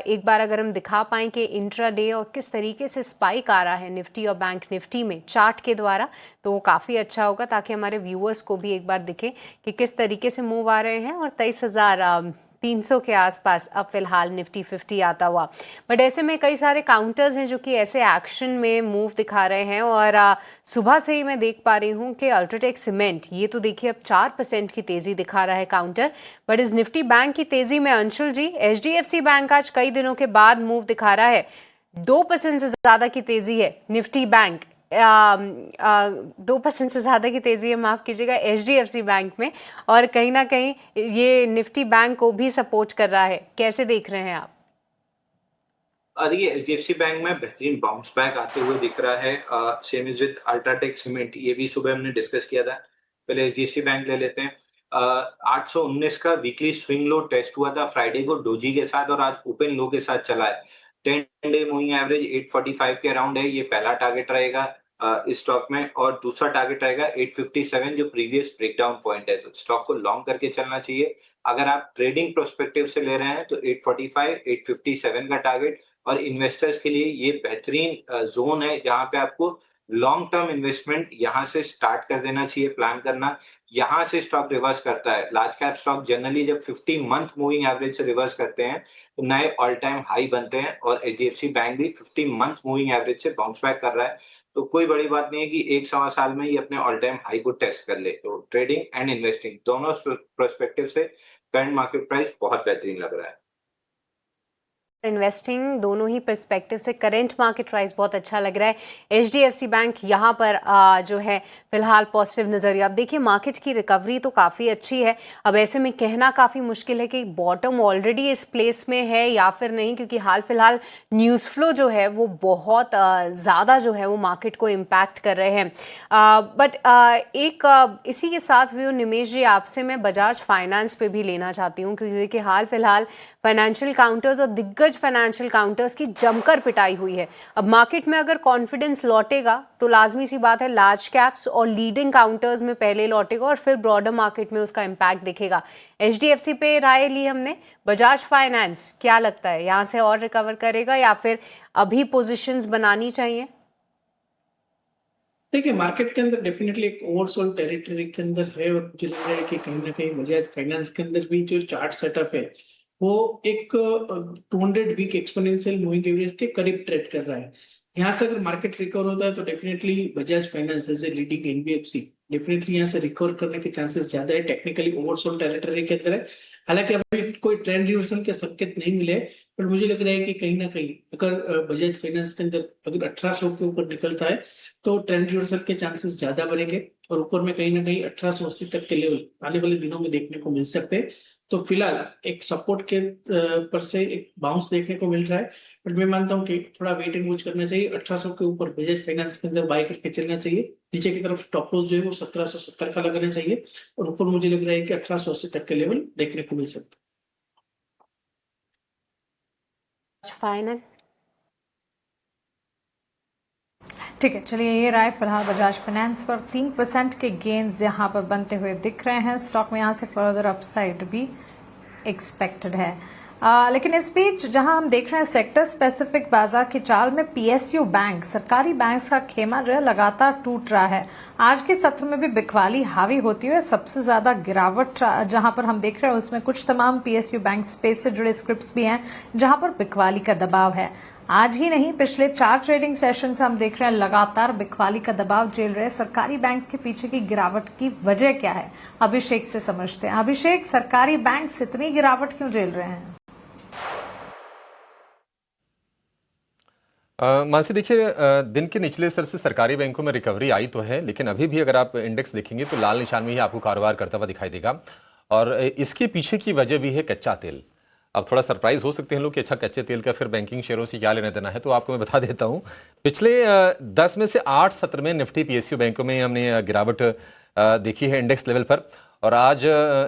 एक बार अगर हम दिखा पाएं कि इंट्राडे और किस तरीके से स्पाइक आ रहा है निफ्टी और बैंक निफ्टी में चार्ट के द्वारा, तो वो काफ़ी अच्छा होगा ताकि हमारे व्यूअर्स को भी एक बार दिखे कि किस तरीके से मूव आ रहे हैं। और 23,300 के आसपास अब फिलहाल निफ्टी 50 आता हुआ। बट ऐसे में कई सारे काउंटर्स हैं जो कि ऐसे एक्शन में मूव दिखा रहे हैं। और सुबह से ही मैं देख पा रही हूँ कि अल्ट्राटेक सीमेंट, ये तो देखिए अब 4% की तेज़ी दिखा रहा है काउंटर। बट इस निफ्टी बैंक की तेज़ी में अंशुल जी, HDFC बैंक आज कई दिनों के बाद मूव दिखा रहा है। 2% से ज़्यादा की तेज़ी है निफ्टी बैंक, 2% से ज़्यादा की तेज़ी है, माफ़ कीजिएगा, HDFC बैंक में। और कहीं ना कहीं ये निफ्टी बैंक को भी सपोर्ट कर रहा है। कैसे देख रहे हैं आप? देखिए HDFC बैंक में बेहतरीन बाउंस बैक आते हुए दिख रहा है। Same is with UltraTech cement, ये भी सुबह हमने डिस्कस किया था। पहले HDFC बैंक ले लेते हैं। 819 का वीकली स्विंग लो टेस्ट हुआ था फ्राइडे को डोजी के साथ, और आज ओपन लो के साथ चला है। 10 डे मूविंग एवरेज 845 के अराउंड है, ये पहला टारगेट रहेगा इस स्टॉक में। और दूसरा टारगेट रहेगा 857 जो प्रीवियस ब्रेकडाउन पॉइंट है। तो स्टॉक को लॉन्ग करके चलना चाहिए। अगर आप ट्रेडिंग प्रोस्पेक्टिव से ले रहे हैं तो 845 857 का टारगेट, और इन्वेस्टर्स के लिए ये बेहतरीन जोन है जहां पे आपको लॉन्ग टर्म इन्वेस्टमेंट यहां से स्टार्ट कर देना चाहिए, प्लान करना। यहां से स्टॉक रिवर्स करता है। लार्ज कैप स्टॉक जनरली जब 50 मंथ मूविंग एवरेज से रिवर्स करते हैं तो नए ऑल टाइम हाई बनते हैं, और HDFC बैंक भी 50 मंथ मूविंग एवरेज से बाउंस बैक कर रहा है। तो कोई बड़ी बात नहीं है कि 1-1.25 साल में ये अपने ऑल टाइम हाई को टेस्ट कर ले। तो ट्रेडिंग एंड इन्वेस्टिंग दोनों पर्सपेक्टिव से करंट मार्केट प्राइस बहुत बेहतरीन लग रहा है। इन्वेस्टिंग दोनों ही पर्सपेक्टिव से करंट मार्केट प्राइस बहुत अच्छा लग रहा है। HDFC बैंक यहाँ पर जो है फिलहाल पॉजिटिव नजरिया। अब देखिए मार्केट की रिकवरी तो काफ़ी अच्छी है। अब ऐसे में कहना काफ़ी मुश्किल है कि बॉटम ऑलरेडी इस प्लेस में है या फिर नहीं, क्योंकि हाल फिलहाल न्यूज़ फ्लो जो है वो बहुत ज़्यादा जो है वो मार्केट को इम्पैक्ट कर रहे हैं। बट इसी के साथ भी निमेश जी, आपसे मैं बजाज फाइनेंस पे भी लेना चाहती हूँ, क्योंकि देखिए हाल फिलहाल फाइनेंशियल काउंटर्स और दिग्गज फाइनेंशियल काउंटर्स की जमकर पिटाई हुई है। अब मार्केट में अगर कॉन्फिडेंस लौटेगा तो लाजमी सी बात है लार्ज कैप्स और लीडिंग काउंटर्स में पहले लौटेगा और फिर ब्रॉडर मार्केट में उसका इम्पैक्ट दिखेगा। HDFC पे राय ली हमने, बजाज फाइनेंस क्या लगता है, यहाँ से और रिकवर करेगा या फिर अभी पोजीशंस बनानी चाहिए? देखिए मार्केट के अंदर डेफिनेटली एक ओवरसोल्ड टेरिटरी के अंदर है, और मुझे लग रहा है कि कहीं ना कहीं बजाज फाइनेंस के अंदर भी जो चार्ट सेटअप है वो एक 200 वीक एक्सपोनेंशियल मूविंग एवरेज के करीब ट्रेड कर रहा है। यहाँ से अगर मार्केट रिकवर होता है तो definitely Bajaj finance as a leading NBFC definitely यहाँ से रिकवर करने के चांसेस ज्यादा है। टेक्निकली ओवरसोल्ड टेरिटरी के अंदर है, हालांकि अभी कोई ट्रेंड रिवर्सल के संकेत नहीं मिले, पर मुझे लग रहा है कि कहीं ना कहीं अगर बजाज फाइनेंस के अंदर अगर 1800 के ऊपर निकलता है तो ट्रेंड रिवर्सल के चांसेस ज्यादा बढ़ेंगे, और ऊपर में कहीं ना कहीं 1880 तक के लेवल आने वाले दिनों में देखने को मिल सकते हैं। तो फिलहाल एक सपोर्ट के पर से एक बाउंस देखने को मिल रहा है, बट मैं मानता हूं कि थोड़ा वेट एंड वॉच करना चाहिए। 1800 के ऊपर बजाज फाइनेंस के अंदर बाय करके चलना चाहिए। नीचे की तरफ स्टॉप लॉस जो है वो 1770 का लगाना चाहिए, और ऊपर मुझे लग रहा है कि 1880 तक के लेवल देखने को मिल सकता है। फाइनल ठीक है, चलिए ये राय फिलहाल बजाज फाइनेंस पर 3% के गेन्स यहां पर बनते हुए दिख रहे हैं। स्टॉक में यहां से फर्दर अपसाइड भी एक्सपेक्टेड है। लेकिन इस बीच जहां हम देख रहे हैं सेक्टर स्पेसिफिक बाजार की चाल में PSU बैंक, सरकारी बैंक का खेमा जो है लगातार टूट रहा है। आज के सत्र में भी बिकवाली हावी होती हुई सबसे ज्यादा गिरावट जहां पर हम देख रहे हैं उसमें कुछ तमाम PSU बैंक स्पेस से जुड़े स्क्रिप्ट्स भी हैं जहां पर बिकवाली का दबाव है। आज ही नहीं, पिछले 4 ट्रेडिंग सेशन से हम देख रहे हैं लगातार बिकवाली का दबाव झेल रहे सरकारी बैंक्स के पीछे की गिरावट की वजह क्या है, अभिषेक से समझते हैं। अभिषेक, सरकारी बैंक्स इतनी गिरावट क्यों झेल रहे हैं? मानसी देखिए, दिन के निचले स्तर से सरकारी बैंकों में रिकवरी आई तो है, लेकिन अभी भी अगर आप इंडेक्स देखेंगे तो लाल निशान में ही आपको कारोबार करता हुआ दिखाई देगा। और इसके पीछे की वजह भी है कच्चा तेल। अब थोड़ा सरप्राइज हो सकते हैं लोग कि अच्छा कच्चे तेल का फिर बैंकिंग शेयरों से क्या लेना देना है, तो आपको मैं बता देता हूँ। पिछले 10 में से 8 सत्र में निफ्टी पीएसयू बैंकों में हमने गिरावट देखी है इंडेक्स लेवल पर। और आज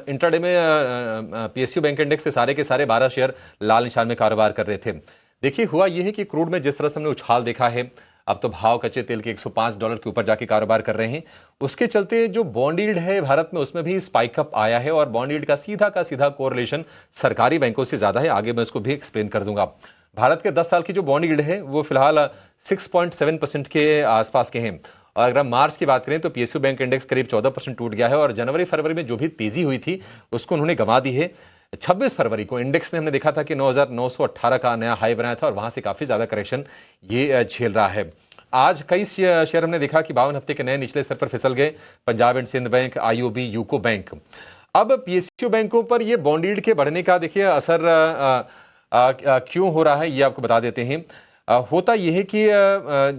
इंट्राडे में पीएसयू बैंक इंडेक्स के सारे 12 शेयर लाल निशान में कारोबार कर रहे थे। देखिए, हुआ यह है कि क्रूड में जिस तरह से हमने उछाल देखा है, अब तो भाव कच्चे तेल के $105 के ऊपर जाके कारोबार कर रहे हैं। उसके चलते जो बॉन्ड यील्ड है भारत में, उसमें भी स्पाइक अप आया है और बॉन्ड यील्ड का सीधा कोरिलेशन सरकारी बैंकों से ज्यादा है। आगे मैं इसको भी एक्सप्लेन कर दूंगा। भारत के 10 साल की जो बॉन्ड यील्ड है वो फिलहाल 6.7% के आसपास के हैं। और अगर हम मार्च की बात करें तो पीएसयू बैंक इंडेक्स करीब 14% टूट गया है और जनवरी फरवरी में जो भी तेजी हुई थी उसको उन्होंने गंवा दी है। 26 फरवरी को इंडेक्स ने हमने देखा था कि 9,918 का नया हाई बनाया था और वहां से काफी ज्यादा करेक्शन ये झेल रहा है। आज कई शेयर हमने देखा कि 52 हफ्ते के नए निचले स्तर पर फिसल गए। Punjab and Sindh bank, IOB, UCO bank. अब पीएसयू बैंकों पर ये बॉन्ड यील्ड के बढ़ने का देखिए असर क्यों हो रहा है ये आपको बता देते हैं। होता यह है कि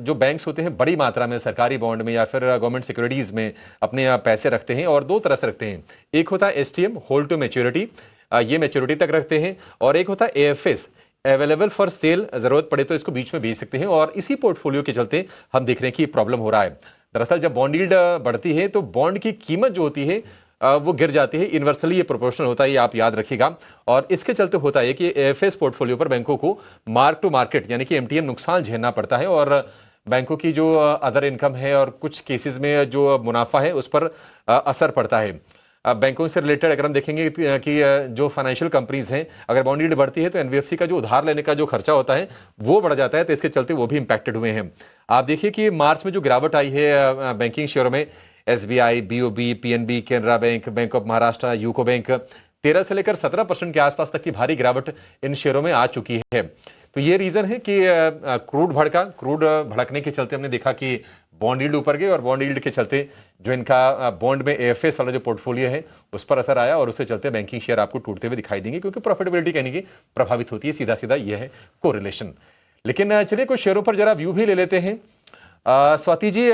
जो बैंक्स होते हैं बड़ी मात्रा में सरकारी बॉन्ड में या फिर गवर्नमेंट सिक्योरिटीज में अपने पैसे रखते हैं और दो तरह से रखते हैं। एक होता है एसटीएम, होल्ड टू मैच्योरिटी, ये मैच्योरिटी तक रखते हैं, और एक होता है एएफएस, अवेलेबल फॉर सेल, जरूरत पड़े तो इसको बीच में बेच सकते हैं। और इसी पोर्टफोलियो के चलते हम देख रहे हैं कि प्रॉब्लम हो रहा है। दरअसल जब बॉन्ड यील्ड बढ़ती है तो बॉन्ड की कीमत जो होती है वो गिर जाती है। इन्वर्सली ये प्रोपोर्शनल होता है, ये आप याद रखिएगा। और इसके चलते होता है कि एएफएस पोर्टफोलियो पर बैंकों को मार्क टू मार्केट यानी कि एमटीएम नुकसान झेलना पड़ता है और बैंकों की जो अदर इनकम है और कुछ केसेस में जो मुनाफा है उस पर असर पड़ता है। बैंकों से रिलेटेड अगर हम देखेंगे कि जो फाइनेंशियल कंपनीज हैं, अगर बॉन्ड यील्ड बढ़ती है तो एनबीएफसी का जो उधार लेने का जो खर्चा होता है वो बढ़ जाता है, तो इसके चलते वो भी इंपैक्टेड हुए हैं। आप देखिए कि मार्च में जो गिरावट आई है बैंकिंग शेयरों में, SBI, BOB, PNB, Canara bank, bank of Maharashtra, UCO bank, 13 से लेकर 17% के आसपास तक की भारी गिरावट इन शेयरों में आ चुकी है। तो ये रीजन है कि क्रूड भड़कने के चलते हमने देखा कि बॉन्ड यील्ड ऊपर गए और बॉन्ड यील्ड के चलते जो इनका बॉन्ड में एएफएस वाला जो पोर्टफोलियो है उस पर असर आया और उसके चलते बैंकिंग शेयर आपको टूटते हुए दिखाई देंगे, क्योंकि प्रॉफिटेबिलिटी कहने की प्रभावित होती है। सीधा सीधा यह है कोरिलेशन। लेकिन चलिए कुछ शेयरों पर जरा व्यू भी ले लेते हैं। स्वाति जी,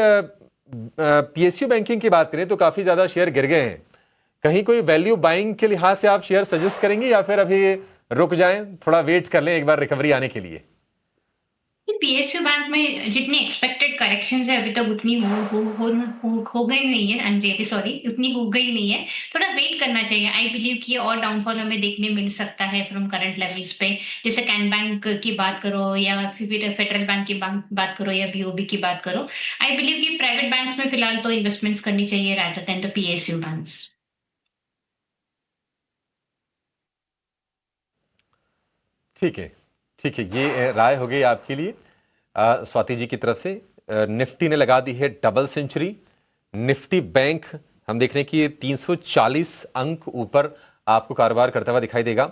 पीएसयू बैंकिंग की बात करें तो काफी ज्यादा शेयर गिर गए हैं। कहीं कोई वैल्यू बाइंग के लिहाज से आप शेयर सजेस्ट करेंगे या फिर अभी रुक जाएं, थोड़ा वेट कर लें एक बार रिकवरी आने के लिए? पीएसयू बैंक में जितनी एक्सपेक्टेड करेक्शंस है अभी तक उतनी हो गई नहीं है। आई एम रियली सॉरी, उतनी हो गई नहीं है। थोड़ा वेट करना चाहिए। आई बिलीव कि और डाउनफॉल हमें देखने मिल सकता है फ्रॉम करंट लेवल्स पे। जैसे कैन बैंक की बात करो या फिर फेडरल बैंक की बात करो या बीओबी की बात करो। आई बिलीव कि प्राइवेट बैंक्स में फिलहाल तो इन्वेस्टमेंट्स करनी चाहिए rather than the PSU banks. ठीक है, ठीक है, ये राय हो गई आपके लिए स्वाति जी की तरफ से। निफ्टी ने लगा दी है डबल सेंचुरी। निफ्टी बैंक हम देख रहे हैं कि 340 अंक ऊपर आपको कारोबार करता हुआ दिखाई देगा।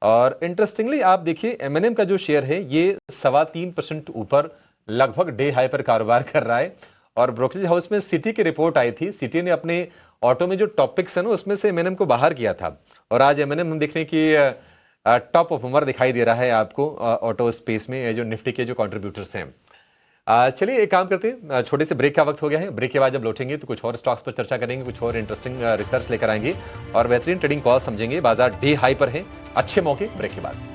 और इंटरेस्टिंगली आप देखिए एमएनएम का जो शेयर है ये 3.25% ऊपर लगभग डे हाई पर कारोबार कर रहा है। और ब्रोकरेज हाउस में सिटी की रिपोर्ट आई थी। सिटी ने अपने ऑटो में जो टॉपिक्स है ना उसमें से एमएनएम को बाहर किया था और आज एमएनएम हम देख रहे हैं कि टॉप परफॉर्मर दिखाई दे रहा है आपको ऑटो स्पेस में, जो निफ्टी के जो कंट्रीब्यूटर्स हैं। चलिए एक काम करते हैं, छोटे से ब्रेक का वक्त हो गया है। ब्रेक के बाद जब लौटेंगे तो कुछ और स्टॉक्स पर चर्चा करेंगे, कुछ और इंटरेस्टिंग रिसर्च लेकर आएंगे और बेहतरीन ट्रेडिंग कॉल समझेंगे। बाजार डे हाई पर है, अच्छे मौके ब्रेक के बाद।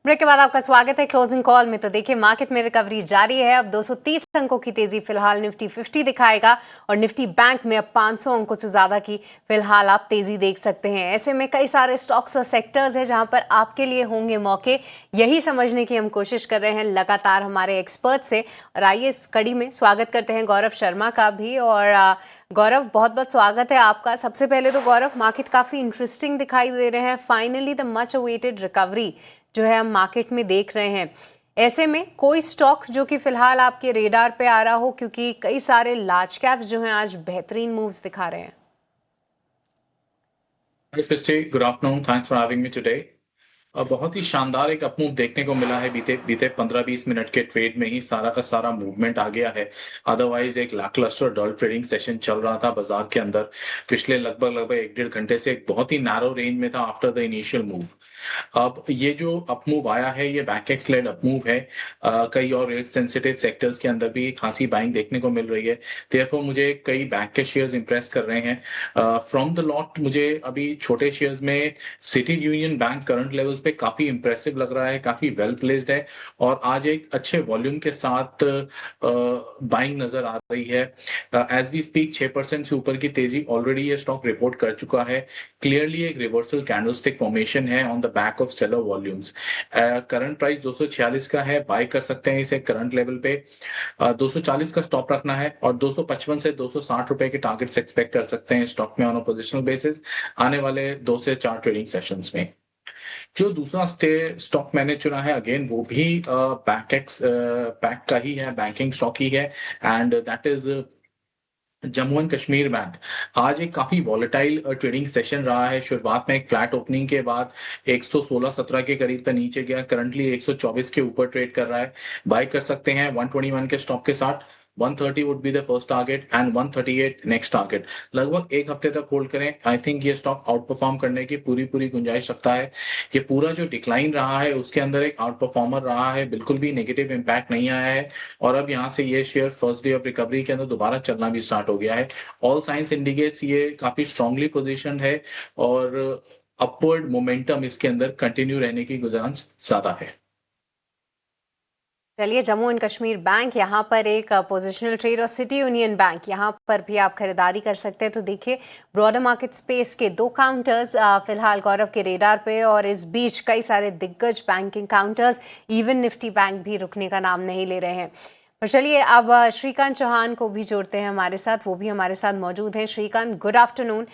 ब्रेक के बाद आपका स्वागत है क्लोजिंग कॉल में। तो देखिए मार्केट में रिकवरी जारी है। अब 230 अंकों की तेजी फिलहाल निफ्टी 50 दिखाएगा और निफ्टी बैंक में अब 500 अंकों से ज्यादा की फिलहाल आप तेजी देख सकते हैं। ऐसे में कई सारे स्टॉक्स और सेक्टर्स हैं जहां पर आपके लिए होंगे मौके, यही समझने की हम कोशिश कर रहे हैं लगातार हमारे एक्सपर्ट से। और आइए इस कड़ी में स्वागत करते हैं गौरव शर्मा का भी। और गौरव, बहुत बहुत स्वागत है आपका। सबसे पहले तो गौरव, मार्केट काफी इंटरेस्टिंग दिखाई दे रहे हैं। Finally the much awaited recovery जो है हम मार्केट में देख रहे हैं। ऐसे में कोई स्टॉक जो कि फिलहाल आपके रेडार पे आ रहा हो, क्योंकि कई सारे लार्ज कैप्स जो हैं आज बेहतरीन मूव्स दिखा रहे हैं। Hi Srishti, good afternoon. Thanks for having me today. बहुत ही शानदार एक अपमूव देखने को मिला है बीते 15-20 मिनट के ट्रेड में ही सारा का सारा मूवमेंट आ गया है। अदरवाइज एक लैकलस्टर डल ट्रेडिंग सेशन चल रहा था बाजार के अंदर पिछले लगभग 1-1.5 घंटे से। एक बहुत ही नैरो रेंज में था आफ्टर द इनिशियल मूव। अब ये जो अपमूव आया है ये बैकएक्स लेड अपमूव है। कई और रेट सेंसिटिव सेक्टर्स के अंदर भी खासी बाइंग देखने को मिल रही है। देयरफॉर मुझे कई बैंक के शेयर्स इंप्रेस कर रहे हैं। फ्रॉम द लॉट मुझे अभी छोटे शेयर्स में city union bank current levels पे काफी इंप्रेसिव लग रहा है, काफी वेल प्लेस्ड है और आज एक अच्छे वॉल्यूम के साथ बाइंग नजर आ रही है। एज वी स्पीक 6% से ऊपर की तेजी ऑलरेडी ये स्टॉक रिपोर्ट कर चुका है। क्लियरली एक रिवर्सल कैंडलस्टिक फॉर्मेशन है on the back of seller volumes. Current price 246 का है, बाय कर सकते हैं इसे करंट लेवल पे। 240 का स्टॉप रखना है और 255 से 260 रुपए के टारगेट्स एक्सपेक्ट कर सकते हैं स्टॉक में ऑन अ पोजिशनल बेसिस आने वाले 2 से 4 ट्रेडिंग सेशंस में। जो दूसरा स्टॉक मैंने चुना है अगेन वो भी बैंक का ही है, बैंकिंग स्टॉक ही है and that is Jammu and Kashmir bank. आज एक काफी वॉलेटाइल ट्रेडिंग सेशन रहा है। शुरुआत में एक फ्लैट ओपनिंग के बाद 116-17 के करीब तक नीचे गया, करंटली 124 के ऊपर ट्रेड कर रहा है। बाय कर सकते हैं 121 के स्टॉक के साथ। 130 would be the first target and 138 next target. लगभग एक हफ्ते तक होल्ड करें। आई थिंक ये स्टॉक आउट परफॉर्म करने की पूरी गुंजाइश रखता है। ये पूरा जो डिक्लाइन रहा है उसके अंदर एक आउट परफॉर्मर रहा है, बिल्कुल भी नेगेटिव इंपैक्ट नहीं आया है और अब यहाँ से ये share first day of recovery के अंदर दोबारा चलना भी स्टार्ट हो गया है। ऑल साइंस इंडिकेट्स ये काफी स्ट्रांगली पोजिशन है और अपवर्ड मोमेंटम इसके अंदर कंटिन्यू रहने की गुंजाइश ज्यादा है। चलिए, जम्मू एंड कश्मीर बैंक यहाँ पर एक पोजिशनल ट्रेड और सिटी यूनियन बैंक यहाँ पर भी आप खरीदारी कर सकते हैं। तो देखिए, ब्रॉडर मार्केट स्पेस के 2 काउंटर्स फिलहाल गौरव के रेडार पे और इस बीच कई सारे दिग्गज banking counters, even Nifty bank भी रुकने का नाम नहीं ले रहे हैं। पर चलिए अब श्रीकांत चौहान को भी जोड़ते हैं हमारे साथ, वो भी हमारे साथ मौजूद हैं। Shrikant, good afternoon.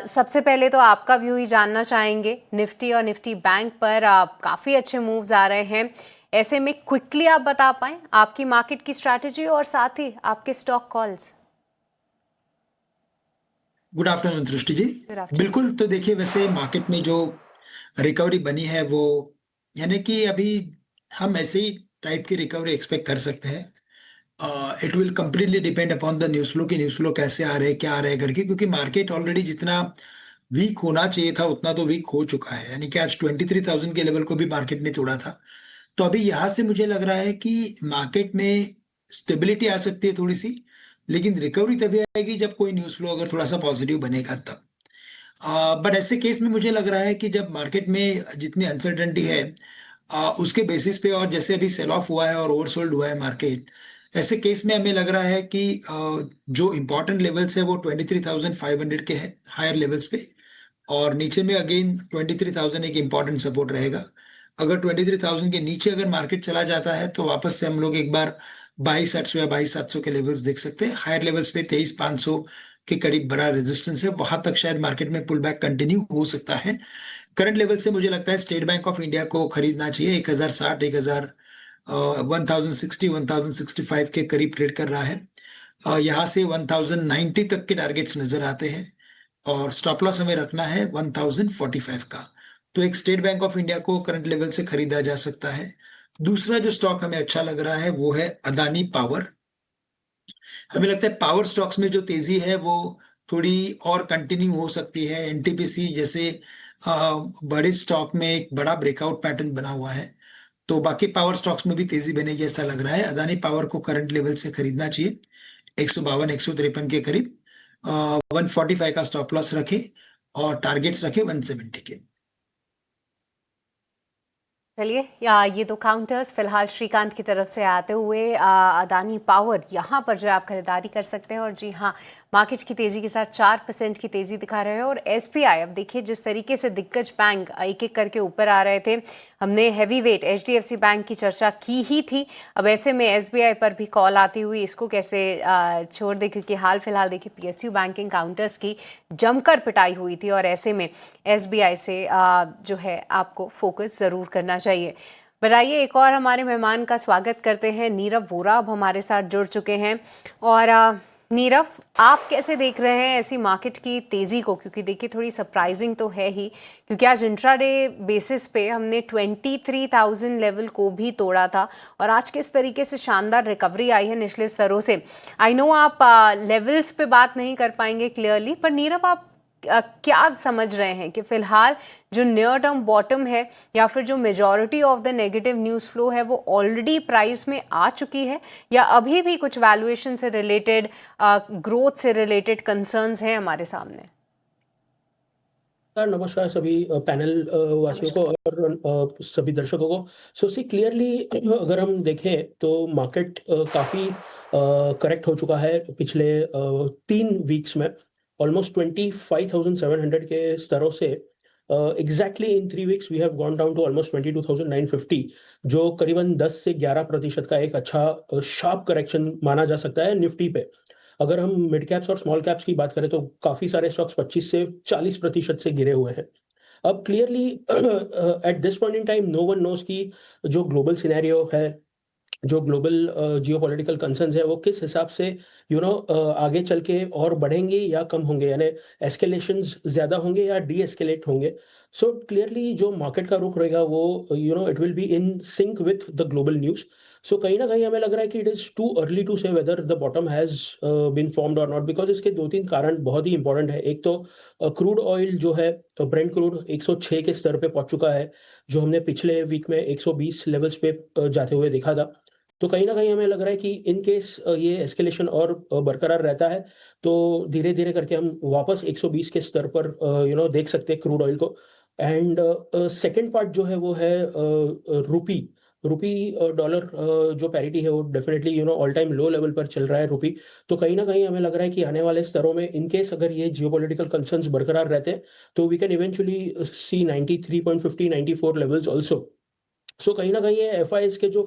सबसे पहले तो आपका व्यू ही जानना चाहेंगे निफ्टी और निफ्टी बैंक पर। काफ़ी अच्छे मूव्स आ रहे हैं, ऐसे में क्विकली आप बता पाएं आपकी मार्केट की स्ट्रैटेजी और साथ ही आपके stock calls. Good afternoon Srishti ji. Good afternoon. बिल्कुल, तो देखिए वैसे मार्केट में जो रिकवरी बनी है वो यानी कि अभी हम ऐसे ही टाइप की रिकवरी एक्सपेक्ट कर सकते हैं। It will completely depend upon the news flow, कि न्यूज़ फ्लो कैसे आ रहे हैं, क्या आ रहा है करके, क्योंकि मार्केट ऑलरेडी जितना वीक होना चाहिए था उतना तो वीक हो चुका है। यानी कि आज 23,000 के लेवल को भी मार्केट ने तोड़ा था। तो अभी यहाँ से मुझे लग रहा है कि मार्केट में स्टेबिलिटी आ सकती है थोड़ी सी, लेकिन रिकवरी तभी आएगी जब कोई न्यूज़ फ्लो अगर थोड़ा सा पॉजिटिव बनेगा तब। बट ऐसे केस में मुझे लग रहा है कि जब मार्केट में जितनी अनसर्टेनिटी है उसके बेसिस पे, और जैसे अभी सेल ऑफ हुआ है और ओवरसोल्ड हुआ है मार्केट, ऐसे केस में हमें लग रहा है कि जो इम्पोर्टेंट लेवल्स है वो 23,500 के हैं हायर लेवल्स पे, और नीचे में अगेन 23,000 एक इम्पॉर्टेंट सपोर्ट रहेगा। अगर 23,000 के नीचे अगर मार्केट चला जाता है तो वापस से हम लोग एक बार 22,800 या 22,700 के लेवल्स देख सकते हैं। हायर लेवल्स पे 23,500 के करीब बड़ा रेजिस्टेंस है, वहां तक शायद मार्केट में पुल बैक कंटिन्यू हो सकता है। करंट लेवल से मुझे लगता है स्टेट बैंक ऑफ इंडिया को खरीदना चाहिए। 1060, 1060, 1065 के करीब ट्रेड कर रहा है। यहाँ से 1090 तक के टारगेट्स नजर आते हैं और स्टॉप लॉस हमें रखना है 1045 का। तो एक स्टेट बैंक ऑफ इंडिया को करंट लेवल से खरीदा जा सकता है। दूसरा जो स्टॉक हमें अच्छा लग रहा है वो है अदानी पावर। हमें लगता है पावर स्टॉक्स में जो तेजी है वो थोड़ी और कंटिन्यू हो सकती है। एनटीपीसी जैसे बड़े स्टॉक में एक बड़ा ब्रेकआउट पैटर्न बना हुआ है, तो बाकी पावर स्टॉक्स में भी तेजी बनेगी ऐसा लग रहा है। अदानी पावर को करंट लेवल से खरीदना चाहिए 152, 153 के करीब। 145 का स्टॉप लॉस रखे और टारगेट्स रखे 170 के। चलिए, ये 2 काउंटर्स फिलहाल श्रीकांत की तरफ से आते हुए अदानी पावर यहाँ पर जो आप खरीदारी कर सकते हैं। और जी हाँ, मार्केट की तेज़ी के साथ 4% की तेज़ी दिखा रहे हैं। और एसबीआई, अब देखिए जिस तरीके से दिग्गज बैंक एक एक करके ऊपर आ रहे थे, हमने हैवी वेट एचडीएफसी बैंक की चर्चा की ही थी। अब ऐसे में एसबीआई पर भी कॉल आती हुई इसको कैसे छोड़ दे, क्योंकि हाल फिलहाल देखिए पीएसयू बैंकिंग काउंटर्स की जमकर पिटाई हुई थी और ऐसे में एसबीआई से जो है आपको फोकस ज़रूर करना चाहिए। बताइए, एक और हमारे मेहमान का स्वागत करते हैं। नीरव वोरा अब हमारे साथ जुड़ चुके हैं और नीरव, आप कैसे देख रहे हैं ऐसी मार्केट की तेजी को? क्योंकि देखिए थोड़ी सरप्राइजिंग तो है ही, क्योंकि आज इंट्राडे बेसिस पे हमने 23,000 लेवल को भी तोड़ा था और आज किस तरीके से शानदार रिकवरी आई है निचले स्तरों से। आई नो आप लेवल्स पे बात नहीं कर पाएंगे क्लियरली, पर नीरव आप क्या समझ रहे हैं कि फिलहाल जो नियर टर्म बॉटम है या फिर जो majority of the negative news flow है वो ऑलरेडी प्राइस में आ चुकी है, या अभी भी कुछ वैल्यूएशन से रिलेटेड, ग्रोथ से रिलेटेड कंसर्न्स हैं हमारे सामने? नमस्कार सभी पैनल वासियों को और सभी दर्शकों को। सो सी क्लियरली अगर हम देखें तो मार्केट काफ़ी करेक्ट हो चुका है पिछले 3 वीक्स में। ऑलमोस्ट 25,700 के स्तरों से exactly in 3 weeks we have gone down to almost 22,950, जो करीबन 10 से 11% का एक अच्छा शार्प करेक्शन माना जा सकता है निफ्टी पे। अगर हम मिड कैप्स और स्मॉल कैप्स की बात करें तो काफ़ी सारे स्टॉक्स 25 से 40% से गिरे हुए हैं। अब clearly at this point in time no one knows कि जो ग्लोबल सिनेरियो है, जो ग्लोबल जियोपॉलिटिकल कंसर्न्स है वो किस हिसाब से आगे चल के और बढ़ेंगे या कम होंगे, यानी एस्केलेशंस ज़्यादा होंगे या डी एस्केलेट होंगे। सो क्लियरली जो मार्केट का रुख रहेगा वो it will be in sync with the global news. So कहीं ना कहीं हमें लग रहा है कि it is too early to say whether the bottom has been formed और नॉट, बिकॉज इसके 2-3 कारण बहुत ही इंपॉर्टेंट है। एक तो क्रूड ऑयल जो है, ब्रेंट क्रूड 106 के स्तर पे पहुंच चुका है, जो हमने पिछले वीक में 120 लेवल्स पे जाते हुए देखा था। तो कहीं ना कहीं हमें लग रहा है कि इन केस ये एस्केलेशन और बरकरार रहता है तो धीरे धीरे करके हम वापस 120 के स्तर पर देख सकते हैं क्रूड ऑयल को। एंड सेकेंड पार्ट जो है वो है रूपी डॉलर जो पैरिटी है वो definitely all time low level पर चल रहा है रूपी। तो कहीं ना कहीं हमें लग रहा है कि आने वाले स्तरों में इन केस अगर ये जियोपॉलिटिकल कंसर्न्स बरकरार रहते हैं तो we can eventually see 93.50 94 levels also. So कहीं ना कहीं ये एफ के जो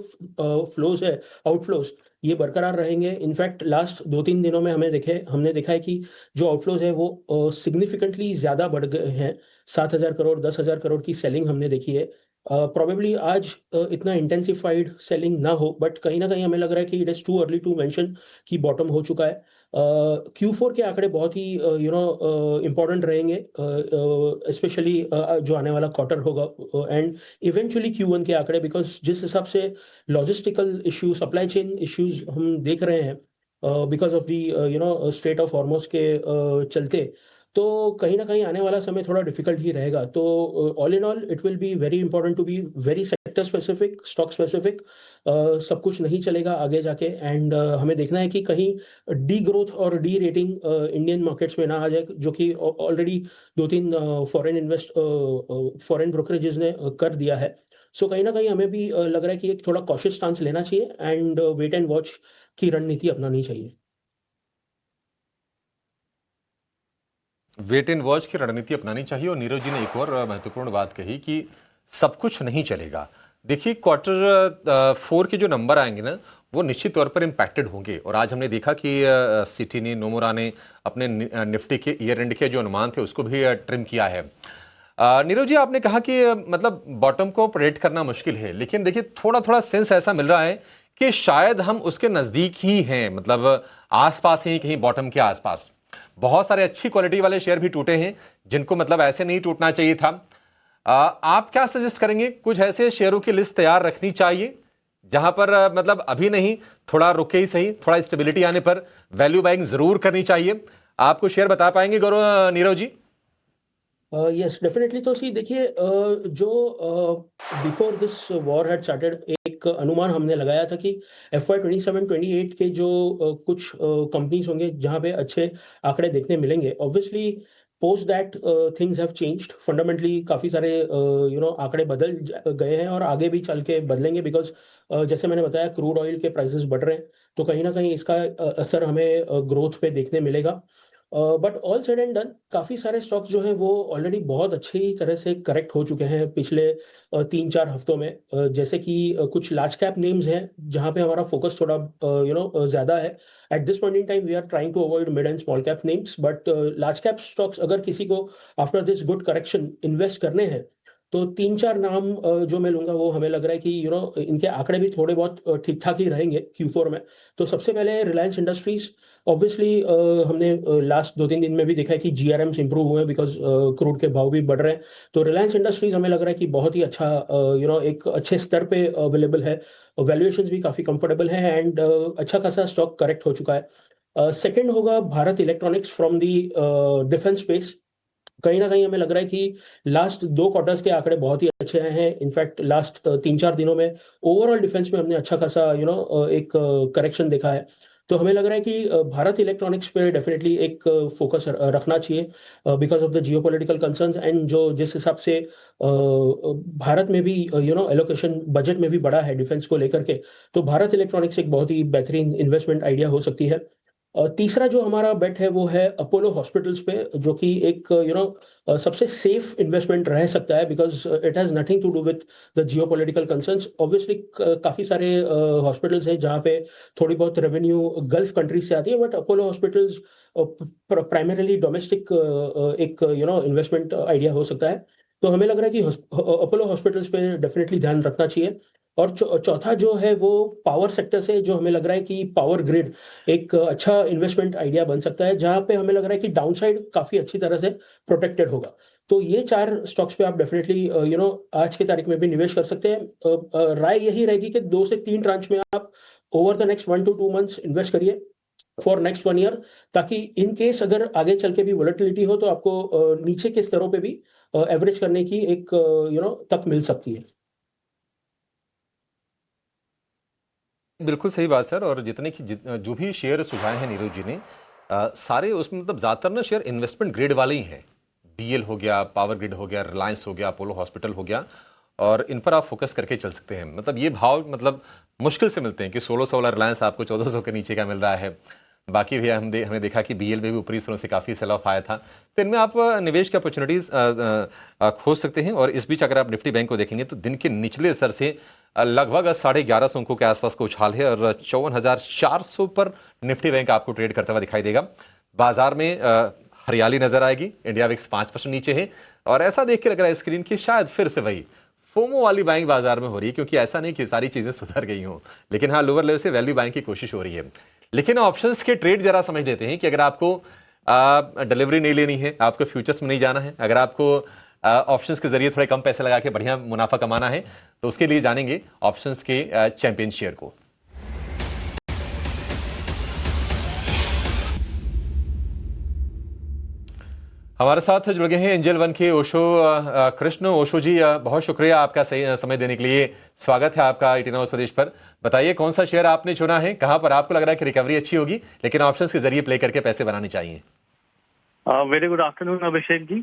फ्लोज है, आउटफ्लोज, ये बरकरार रहेंगे। इनफैक्ट लास्ट 2-3 दिनों में हमने देखा है कि जो आउटफ्लोज है वो सिग्निफिकेंटली ज़्यादा बढ़ गए हैं। 7,000 करोड़ 10,000 करोड़ की सेलिंग हमने देखी है। प्रोबेबली आज इतना इंटेंसिफाइड सेलिंग ना हो, बट कहीं ना कहीं हमें लग रहा है कि it is too early to mention कि बॉटम हो चुका है। Q4 के आंकड़े बहुत ही इम्पोर्टेंट रहेंगे, स्पेशली जो आने वाला क्वार्टर होगा, एंड इवेंचुअली Q1 के आंकड़े, बिकॉज जिस हिसाब से logistical issue, supply chain issues हम देख रहे हैं because of the straight of Hormuz के चलते, तो कहीं ना कहीं आने वाला समय थोड़ा डिफिकल्ट ही रहेगा। तो all in all it will be very important to be very sector specific, stock specific. सब कुछ नहीं चलेगा आगे जाके, एंड हमें देखना है कि कहीं डी ग्रोथ और डी रेटिंग इंडियन मार्केट्स में ना आ जाए, जो कि ऑलरेडी 2-3 फॉरेन ब्रोकरेजेस ने कर दिया है। सो कहीं ना कहीं हमें भी लग रहा है कि एक थोड़ा कॉशियस स्टांस लेना चाहिए एंड वेट एंड वॉच की रणनीति अपनानी चाहिए। वेट एंड वॉच की रणनीति अपनानी चाहिए। और नीरव जी ने एक और महत्वपूर्ण बात कही कि सब कुछ नहीं चलेगा। देखिए क्वार्टर 4 के जो नंबर आएंगे ना वो निश्चित तौर पर इम्पैक्टेड होंगे। और आज हमने देखा कि सिटी ने, नोमुरा ने अपने निफ्टी के ईयर एंड के जो अनुमान थे उसको भी ट्रिम किया है। नीरव जी, आपने कहा कि मतलब बॉटम को प्रेडिक्ट करना मुश्किल है, लेकिन देखिए थोड़ा थोड़ा सेंस ऐसा मिल रहा है कि शायद हम उसके नज़दीक ही हैं, मतलब आसपास ही कहीं बॉटम के आसपास। बहुत सारे अच्छी क्वालिटी वाले शेयर भी टूटे हैं जिनको मतलब ऐसे नहीं टूटना चाहिए था। आप क्या सजेस्ट करेंगे? कुछ ऐसे शेयरों की लिस्ट तैयार रखनी चाहिए जहां पर मतलब अभी नहीं, थोड़ा रुके ही सही, थोड़ा स्टेबिलिटी आने पर वैल्यू बाइंग जरूर करनी चाहिए। आपको शेयर बता पाएंगे गौरव, नीरव जी? Yes definitely. तो सी देखिए, जो before this war had started एक अनुमान हमने लगाया था कि FY 27-28 के जो कुछ कंपनीज होंगे जहां पे अच्छे आंकड़े देखने मिलेंगे। Obviously post that things have changed fundamentally, काफ़ी सारे आंकड़े बदल गए हैं और आगे भी चल के बदलेंगे, बिकॉज जैसे मैंने बताया क्रूड ऑयल के प्राइसेस बढ़ रहे हैं, तो कहीं ना कहीं इसका असर हमें ग्रोथ पे देखने मिलेगा। But all said and done, काफ़ी सारे स्टॉक्स जो हैं वो ऑलरेडी बहुत अच्छी तरह से करेक्ट हो चुके हैं पिछले 3-4 हफ्तों में। जैसे कि कुछ लार्ज कैप नेम्स हैं जहां पे हमारा फोकस थोड़ा ज़्यादा है। At this point in time we are trying to avoid mid and small cap names, but large cap stocks अगर किसी को after this good correction invest करने हैं तो 3-4 नाम जो मैं लूँगा वो हमें लग रहा है कि इनके आंकड़े भी थोड़े बहुत ठीक-ठाक ही रहेंगे Q4 में। तो सबसे पहले रिलायंस इंडस्ट्रीज़ ऑब्वियसली हमने लास्ट 2-3 दिन में भी देखा है कि जीआरएम्स इंप्रूव हुए हैं बिकॉज़ क्रूड के भाव भी बढ़ रहे हैं। तो रिलायंस इंडस्ट्रीज़ हमें लग रहा है कि बहुत ही अच्छा एक अच्छे स्तर पे अवेलेबल है। वैल्यूएशंस भी काफ़ी कंफर्टेबल हैं एंड अच्छा खासा स्टॉक करेक्ट हो चुका है। सेकंड होगा Bharat electronics from the defence space. कहीं न कहीं हमें लग रहा है कि लास्ट 2 क्वार्टर्स के आंकड़े बहुत ही अच्छे आए हैं। इनफैक्ट लास्ट 3-4 दिनों में ओवरऑल डिफेंस में हमने अच्छा खासा एक करेक्शन देखा है। तो हमें लग रहा है कि भारत इलेक्ट्रॉनिक्स पे डेफिनिटली एक फोकस रखना चाहिए because of the geopolitical concerns and जो जिस हिसाब से भारत में भी एलोकेशन बजट में भी बढ़ा है डिफेंस को लेकर के, तो भारत इलेक्ट्रॉनिक्स एक बहुत ही बेहतरीन इन्वेस्टमेंट आइडिया हो सकती है। तीसरा जो हमारा बेट है वो है अपोलो हॉस्पिटल्स पे, जो कि एक सबसे सेफ इन्वेस्टमेंट रह सकता है because it has nothing to do with the geopolitical concerns. Obviously काफ़ी सारे हॉस्पिटल्स हैं जहाँ पे थोड़ी बहुत रेवेन्यू गल्फ कंट्रीज से आती है, but Apollo hospitals primarily domestic एक इन्वेस्टमेंट आइडिया हो सकता है। तो हमें लग रहा है कि अपोलो हॉस्पिटल्स पे डेफिनेटली ध्यान रखना चाहिए। और चौथा जो है वो पावर सेक्टर से, जो हमें लग रहा है कि पावर ग्रिड एक अच्छा इन्वेस्टमेंट आइडिया बन सकता है, जहाँ पे हमें लग रहा है कि डाउनसाइड काफ़ी अच्छी तरह से प्रोटेक्टेड होगा। तो ये 4 स्टॉक्स पे आप डेफिनेटली आज की तारीख में भी निवेश कर सकते हैं। राय यही रहेगी कि 2 से 3 ट्रांच में आप over the next 1 to 2 months invest करिए फॉर नेक्स्ट 1 ईयर, ताकि इन केस अगर आगे चल के भी वोलेटिलिटी हो तो आपको नीचे के स्तरों पे भी एवरेज करने की एक तक मिल सकती है। बिल्कुल सही बात सर। और जो भी शेयर सुझाए हैं नीरज जी ने, सारे उसमें मतलब ज़्यादातर ना शेयर इन्वेस्टमेंट ग्रेड वाले ही हैं। बीएल हो गया, पावर ग्रिड हो गया, रिलायंस हो गया, अपोलो हॉस्पिटल हो गया, और इन पर आप फोकस करके चल सकते हैं। मतलब ये भाव मतलब मुश्किल से मिलते हैं कि 1600 वाला रिलायंस आपको 1400 के नीचे का मिल रहा है। बाकी भी हमने देखा कि बीएल में भी ऊपरी स्तरों से काफ़ी सेल ऑफ आया था। तो इनमें आप निवेश की अपॉर्चुनिटीज़ खोज सकते हैं। और इस बीच अगर आप निफ्टी बैंक को देखेंगे तो दिन के निचले स्तर से लगभग 1150 अंकों के आसपास का उछाल है और 54,400 पर निफ्टी बैंक आपको ट्रेड करता हुआ दिखाई देगा। बाजार में हरियाली नजर आएगी। इंडिया विक्स 5% नीचे है और ऐसा देख के लग रहा है स्क्रीन की शायद फिर से वही फोमो वाली बाइंग बाजार में हो रही है, क्योंकि ऐसा नहीं कि सारी चीजें सुधर गई हों, लेकिन हाँ लोअर लेवल से वैल्यू बाइंग की कोशिश हो रही है। लेकिन ऑप्शंस के ट्रेड जरा समझ लेते हैं कि अगर आपको डिलीवरी नहीं लेनी है, आपको फ्यूचर्स में नहीं जाना है, अगर आपको ऑप्शंस के जरिए थोड़े कम पैसे लगा के बढ़िया मुनाफा कमाना है, तो उसके लिए जानेंगे ऑप्शंस के चैंपियन शेयर को। हमारे साथ जुड़ गए हैं एंजल वन के ओशो कृष्ण। ओशो जी, बहुत शुक्रिया आपका सही समय देने के लिए। स्वागत है आपका 89 स्वदेश पर। बताइए कौन सा शेयर आपने चुना है, कहां पर आपको लग रहा है कि रिकवरी अच्छी होगी, लेकिन ऑप्शंस के जरिए प्ले करके पैसे बनाने चाहिए। Very good afternoon Abhishek ji.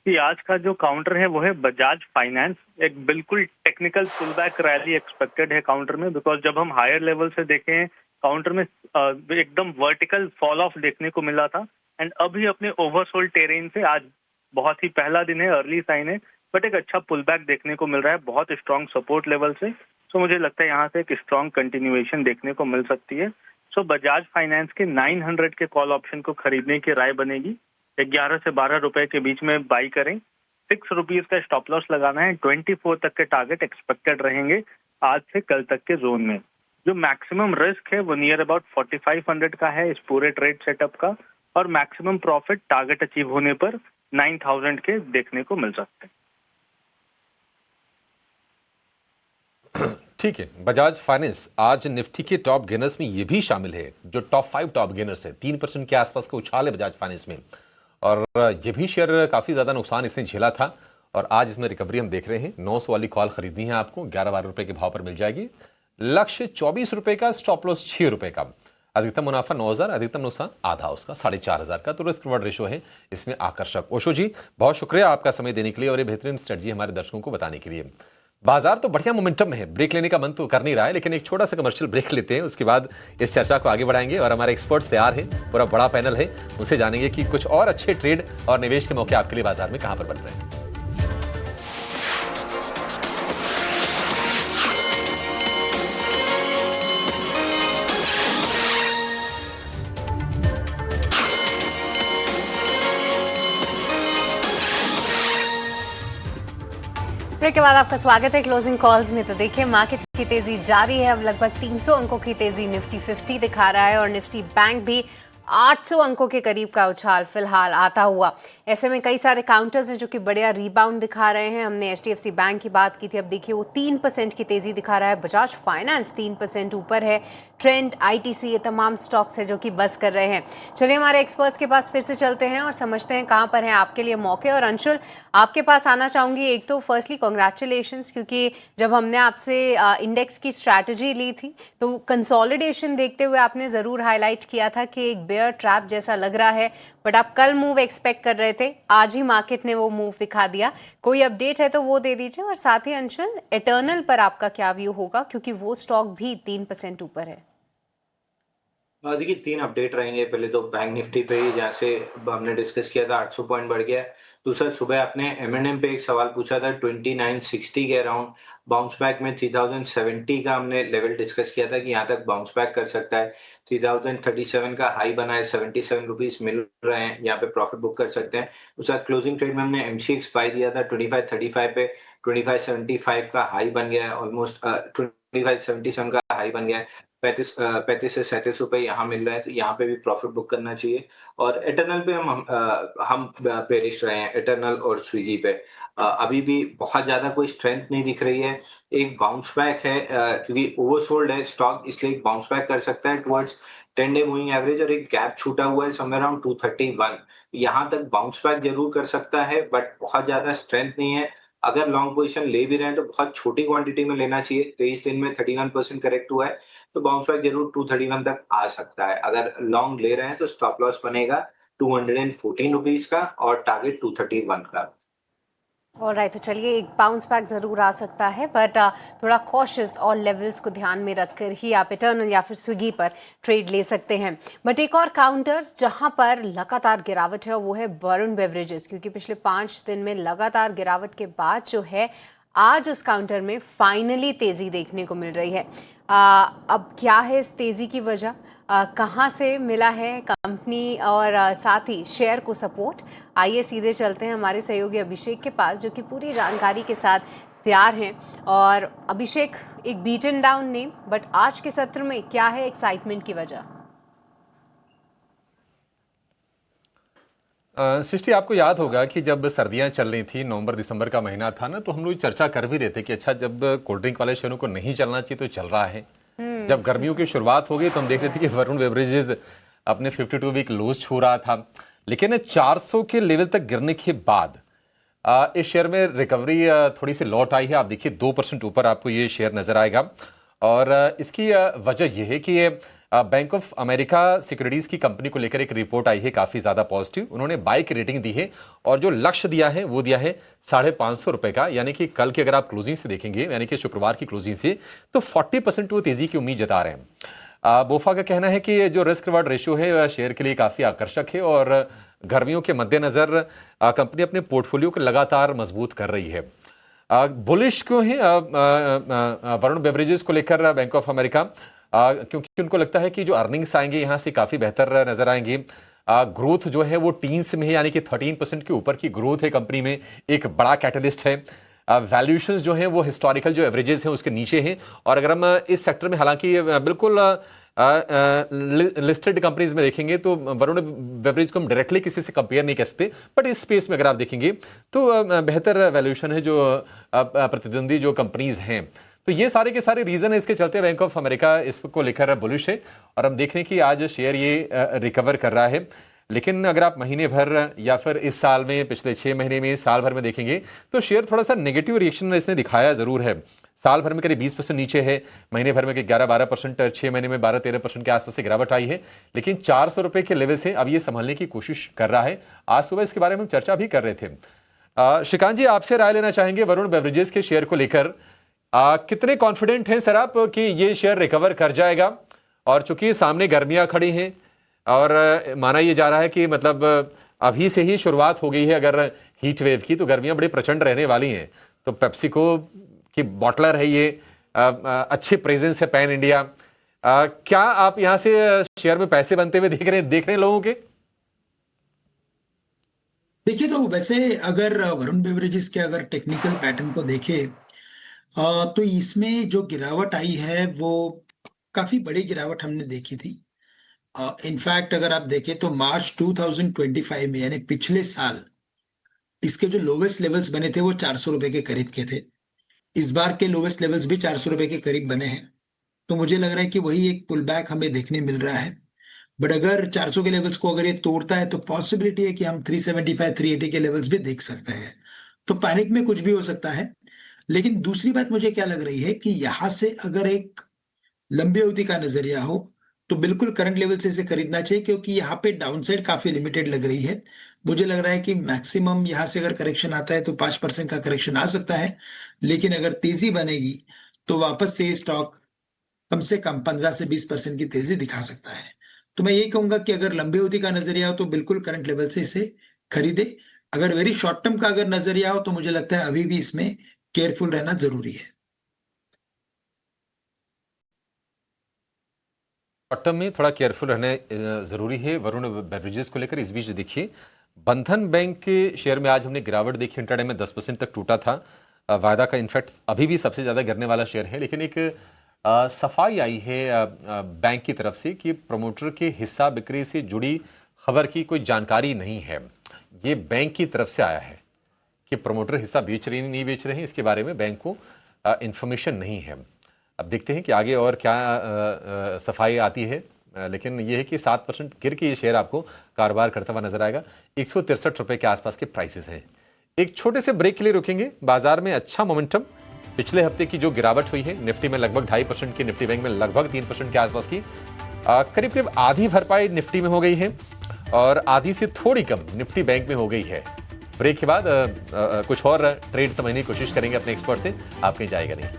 कि आज का जो काउंटर है वो है बजाज फाइनेंस। एक बिल्कुल technical pull back rally expected है काउंटर में, बिकॉज जब हम हायर लेवल से देखें काउंटर में एकदम वर्टिकल फॉल ऑफ देखने को मिला था, एंड अभी अपने ओवरसोल्ड टेरेन से आज बहुत ही पहला दिन है, अर्ली साइन है, बट एक अच्छा पुल बैक देखने को मिल रहा है बहुत स्ट्रॉन्ग सपोर्ट लेवल से। सो मुझे लगता है यहाँ से एक स्ट्रॉन्ग कंटिन्यूएशन देखने को मिल सकती है। सो बजाज फाइनेंस के 900 के कॉल ऑप्शन को खरीदने की राय बनेगी। 11 से 12 रुपए के बीच में बाई करें। 6 रुपीज का स्टॉप लॉस लगाना है। 24 तक के टारगेट एक्सपेक्टेड रहेंगे आज से कल तक के जोन में। जो मैक्सिमम रिस्क है वो नियर अबाउट 4500 का है इस पूरे ट्रेड सेटअप का, और मैक्सिमम प्रॉफिट टारगेट अचीव होने पर 9000 के देखने को मिल सकते हैं। ठीक है, बजाज फाइनेंस आज निफ्टी के टॉप गेनर्स में ये भी शामिल है, जो टॉप 5 टॉप गेनर्स है। 3% के आसपास का उछाल है बजाज फाइनेंस में, और ये भी शेयर काफी ज्यादा नुकसान इसने झेला था और आज इसमें रिकवरी हम देख रहे हैं। 900 वाली कॉल खरीदनी है आपको, 11-12 रुपए के भाव पर मिल जाएगी। लक्ष्य 24 रुपए का, स्टॉप लॉस 6 रुपए का। अधिकतम मुनाफा 9000, अधिकतम नुकसान आधा उसका 4500 का। तो रिस्क रिवॉर्ड रेशो है इसमें आकर्षक। ओशो जी, बहुत शुक्रिया आपका समय देने के लिए और ये बेहतरीन स्ट्रेटजी हमारे दर्शकों को बताने के लिए। बाजार तो बढ़िया मोमेंटम में है, ब्रेक लेने का मन तो कर नहीं रहा है, लेकिन एक छोटा सा कमर्शियल ब्रेक लेते हैं, उसके बाद इस चर्चा को आगे बढ़ाएंगे और हमारे एक्सपर्ट्स तैयार हैं, पूरा बड़ा पैनल है, उनसे जानेंगे कि कुछ और अच्छे ट्रेड और निवेश के मौके आपके लिए बाजार में कहां पर बन रहे हैं। ब्रेक के बाद आपका स्वागत है क्लोजिंग कॉल्स में। तो देखिए मार्केट की तेजी जारी है, अब लगभग 300 अंकों की तेजी निफ्टी 50 दिखा रहा है और निफ्टी बैंक भी 800 अंकों के करीब का उछाल फिलहाल आता हुआ। ऐसे में कई सारे काउंटर्स हैं जो कि बढ़िया रीबाउंड दिखा रहे हैं। हमने HDFC बैंक की बात की थी, अब देखिए वो 3% की तेजी दिखा रहा है। बजाज फाइनेंस 3% ऊपर है। ट्रेंड, ITC, ये तमाम स्टॉक्स है जो कि बस कर रहे हैं। चलिए हमारे एक्सपर्ट्स के पास फिर से चलते हैं और समझते हैं कहाँ पर हैं आपके लिए मौके। और अंशुल, आपके पास आना चाहूंगी। एक तो फर्स्टली कॉन्ग्रेचुलेशंस, क्योंकि जब हमने आपसे इंडेक्स की स्ट्रैटेजी ली थी तो कंसोलिडेशन देखते हुए आपने ज़रूर हाईलाइट किया था कि एक बेयर ट्रैप जैसा लग रहा है, बट आप कल मूव एक्सपेक्ट कर रहे थे। आज ही मार्केट ने वो मूव दिखा दिया। कोई अपडेट है तो वो दे दीजिए। और साथ ही अंशुल, एटर्नल पर आपका क्या व्यू होगा, क्योंकि वो स्टॉक भी 3% ऊपर है। देखिए 3 अपडेट रहेंगे। पहले तो बैंक निफ्टी पे ही, जहाँ से हमने डिस्कस किया था 800 पॉइंट बढ़ गया है। दूसरा, सुबह आपने M&M पे एक सवाल पूछा था 2960 के अराउंड बाउंस बैक में 3070 का हमने लेवल डिस्कस किया था कि यहाँ तक बाउंस बैक कर सकता है। 3037 का हाई बना है, 77 रुपीज मिल रहे हैं, यहाँ पे प्रॉफिट बुक कर सकते हैं। दूसरा, क्लोजिंग ट्रेड में हमने MCX बाय दिया था 2535 पे, 2575 का हाई बन गया है, ऑलमोस्ट 2577 का हाई बन गया है। 35 से 37 रुपए यहाँ मिल रहे हैं, तो यहाँ पे भी प्रॉफिट बुक करना चाहिए। और इटर्नल पे हम बेरिश रहे हैं, इटर्नल और स्विगी पे। अभी भी बहुत ज्यादा कोई स्ट्रेंथ नहीं दिख रही है। एक बाउंस बैक है, क्योंकि ओवरसोल्ड है स्टॉक, इसलिए एक बाउंस बैक कर सकता है टुवर्ड्स 10 डे मूविंग एवरेज, और एक गैप छूटा हुआ है समवेयर अराउंड 231। यहाँ तक बाउंस बैक जरूर कर सकता है, बट बहुत ज्यादा स्ट्रेंथ नहीं है। अगर लॉन्ग पोजीशन ले भी रहे हैं तो बहुत छोटी क्वांटिटी में लेना चाहिए। 23 दिन में 31% करेक्ट हुआ है, तो बाउंस बैक जरूर 231 तक आ सकता है। अगर लॉन्ग ले रहे हैं तो स्टॉप लॉस बनेगा 214 रुपीज का और टारगेट 231 का। ऑलराइट, तो चलिए एक बाउंस बैक ज़रूर आ सकता है, बट थोड़ा कॉशियस और लेवल्स को ध्यान में रखकर ही आप इटर्नल या फिर स्विगी पर ट्रेड ले सकते हैं। बट एक और काउंटर जहां पर लगातार गिरावट है वो है वरुण बेवरेजेस, क्योंकि पिछले 5 दिन में लगातार गिरावट के बाद जो है आज उस काउंटर में फाइनली तेज़ी देखने को मिल रही है। अब क्या है इस तेज़ी की वजह, कहाँ से मिला है कंपनी और साथ ही शेयर को सपोर्ट? आइए सीधे चलते हैं हमारे सहयोगी अभिषेक के पास, जो कि पूरी जानकारी के साथ तैयार हैं। और अभिषेक, एक बीटन डाउन नेम, बट आज के सत्र में क्या है एक्साइटमेंट की वजह? सृष्टि, आपको याद होगा कि जब सर्दियां चल रही थी, नवंबर दिसंबर का महीना था ना, तो हम लोग चर्चा कर भी रहे थे कि अच्छा, जब कोल्ड ड्रिंक वाले शेयरों को नहीं चलना चाहिए तो चल रहा है। जब गर्मियों की शुरुआत हो गई तो हम देख रहे थे कि वरुण बेवरेजेस अपने 52 वीक लोज छू रहा था, लेकिन 400 के लेवल तक गिरने के बाद इस शेयर में रिकवरी थोड़ी सी लौट आई है। आप देखिए 2% ऊपर आपको ये शेयर नजर आएगा, और इसकी वजह यह है कि बैंक ऑफ अमेरिका सिक्योरिटीज की कंपनी को लेकर एक रिपोर्ट आई है काफी ज्यादा पॉजिटिव। उन्होंने बाय की रेटिंग दी है और जो लक्ष्य दिया है वो दिया है 550 रुपए का, यानी कि कल की अगर आप क्लोजिंग से देखेंगे, यानी कि शुक्रवार की क्लोजिंग से, तो 40% वो तेजी की उम्मीद जता रहे हैं। बोफा का कहना है कि जो रिस्क रिवार्ड रेशियो है शेयर के लिए काफी आकर्षक है, और गर्मियों के मद्देनजर कंपनी अपने पोर्टफोलियो को लगातार मजबूत कर रही है। बुलिश क्यों है वरुण बेवरेजेस को लेकर बैंक ऑफ अमेरिका? क्योंकि उनको लगता है कि जो अर्निंग्स आएंगे यहाँ से काफी बेहतर नजर आएंगे। ग्रोथ जो है वो टीन्स में है, यानी कि 13% के ऊपर की ग्रोथ है कंपनी में, एक बड़ा कैटलिस्ट है। वैल्यूएशंस जो हैं वो हिस्टोरिकल जो एवरेजेस हैं उसके नीचे हैं, और अगर हम इस सेक्टर में, हालांकि बिल्कुल लिस्टेड कंपनीज में देखेंगे तो वरुण बेवरेज को हम डायरेक्टली किसी से कंपेयर नहीं कर सकते, बट इस स्पेस में अगर आप देखेंगे तो बेहतर वैल्यूएशन है जो प्रतिद्वंदी जो कंपनीज हैं। तो ये सारे के सारे रीजन है, इसके चलते बैंक ऑफ अमेरिका इसको लेकर बुलिश है, और हम देख रहे हैं कि आज शेयर ये रिकवर कर रहा है। लेकिन अगर आप महीने भर या फिर इस साल में, पिछले 6 महीने में, साल भर में देखेंगे तो शेयर थोड़ा सा नेगेटिव रिएक्शन इसने दिखाया जरूर है। साल भर में करीब 20% नीचे है, महीने भर में 11-12%, 6 महीने में 12-13% के आसपास से गिरावट आई है, लेकिन 400 रुपए के लेवल से अब ये संभालने की कोशिश कर रहा है। आज सुबह इसके बारे में हम चर्चा भी कर रहे थे। श्रीकांत जी, आपसे राय लेना चाहेंगे वरुण बेवरेजेस के शेयर को लेकर। कितने कॉन्फिडेंट हैं सर आप कि ये शेयर रिकवर कर जाएगा? और चूंकि सामने गर्मियां खड़ी हैं और माना ये जा रहा है कि मतलब अभी से ही शुरुआत हो गई है अगर हीट वेव की, तो गर्मियां बड़ी प्रचंड रहने वाली हैं। तो पेप्सिको की बॉटलर है ये, अच्छी प्रेजेंस है पैन इंडिया। क्या आप यहां से शेयर में पैसे बनते हुए देख रहे हैं लोगों के? देखिए, तो वैसे अगर वरुण बेवरेजेस के अगर टेक्निकल पैटर्न को देखें, तो इसमें जो गिरावट आई है वो काफी बड़ी गिरावट हमने देखी थी। इनफैक्ट अगर आप देखें तो मार्च 2025 में, यानी पिछले साल, इसके जो लोवेस्ट लेवल्स बने थे वो 400 रुपए के करीब के थे। इस बार के लोवेस्ट लेवल्स भी 400 रुपए के करीब बने हैं। तो मुझे लग रहा है कि वही एक पुल बैक हमें देखने मिल रहा है। बट अगर 400 के लेवल्स को अगर ये तोड़ता है तो पॉसिबिलिटी है कि हम 375 380 के लेवल्स भी देख सकते हैं। तो पैनिक में कुछ भी हो सकता है। लेकिन दूसरी बात मुझे क्या लग रही है कि यहां से अगर एक लंबी अवधि का नजरिया हो तो बिल्कुल करंट लेवल से इसे खरीदना चाहिए, क्योंकि यहाँ पे डाउनसाइड काफी लिमिटेड लग रही है। मुझे लग रहा है कि मैक्सिमम यहाँ से अगर करेक्शन आता है तो 5% का करेक्शन आ सकता है, लेकिन अगर तेजी बनेगी तो वापस से स्टॉक कम से कम 15 से 20% की तेजी दिखा सकता है। तो मैं यही कहूंगा कि अगर लंबी अवधि का नजरिया हो तो बिल्कुल करंट लेवल से इसे खरीदे। अगर वेरी शॉर्ट टर्म का अगर नजरिया हो तो मुझे लगता है अभी भी इसमें केयरफुल रहना जरूरी है। शॉर्ट टर्म में थोड़ा केयरफुल रहना जरूरी है वरुण बेवरेजेस को लेकर। इस बीच देखिए, बंधन बैंक के शेयर में आज हमने गिरावट देखी, इंट्राडे में 10% तक टूटा था। वायदा का इनफैक्ट अभी भी सबसे ज्यादा गिरने वाला शेयर है, लेकिन एक सफाई आई है बैंक की तरफ से कि प्रमोटर के हिस्सा बिक्री से जुड़ी खबर की कोई जानकारी नहीं है। ये बैंक की तरफ से आया है कि प्रमोटर हिस्सा बेच रहे नहीं बेच रहे हैं, इसके बारे में बैंक को इंफॉर्मेशन नहीं है। अब देखते हैं कि आगे और क्या सफाई आती है, लेकिन यह है कि 7% गिर के ये शेयर आपको कारोबार करता हुआ नजर आएगा। 163 रुपए के आसपास के प्राइसेस हैं। एक छोटे से ब्रेक के लिए रुकेंगे। बाजार में अच्छा मोमेंटम, पिछले हफ्ते की जो गिरावट हुई है निफ्टी में लगभग 2.5% की, निफ्टी बैंक में लगभग 3% के आसपास की, करीब करीब आधी भरपाई निफ्टी में हो गई है और आधी से थोड़ी कम निफ्टी बैंक में हो गई है। ब्रेक के बाद कुछ और ट्रेड समझने की कोशिश करेंगे अपने एक्सपर्ट से, आप कहीं जाएगा नहीं।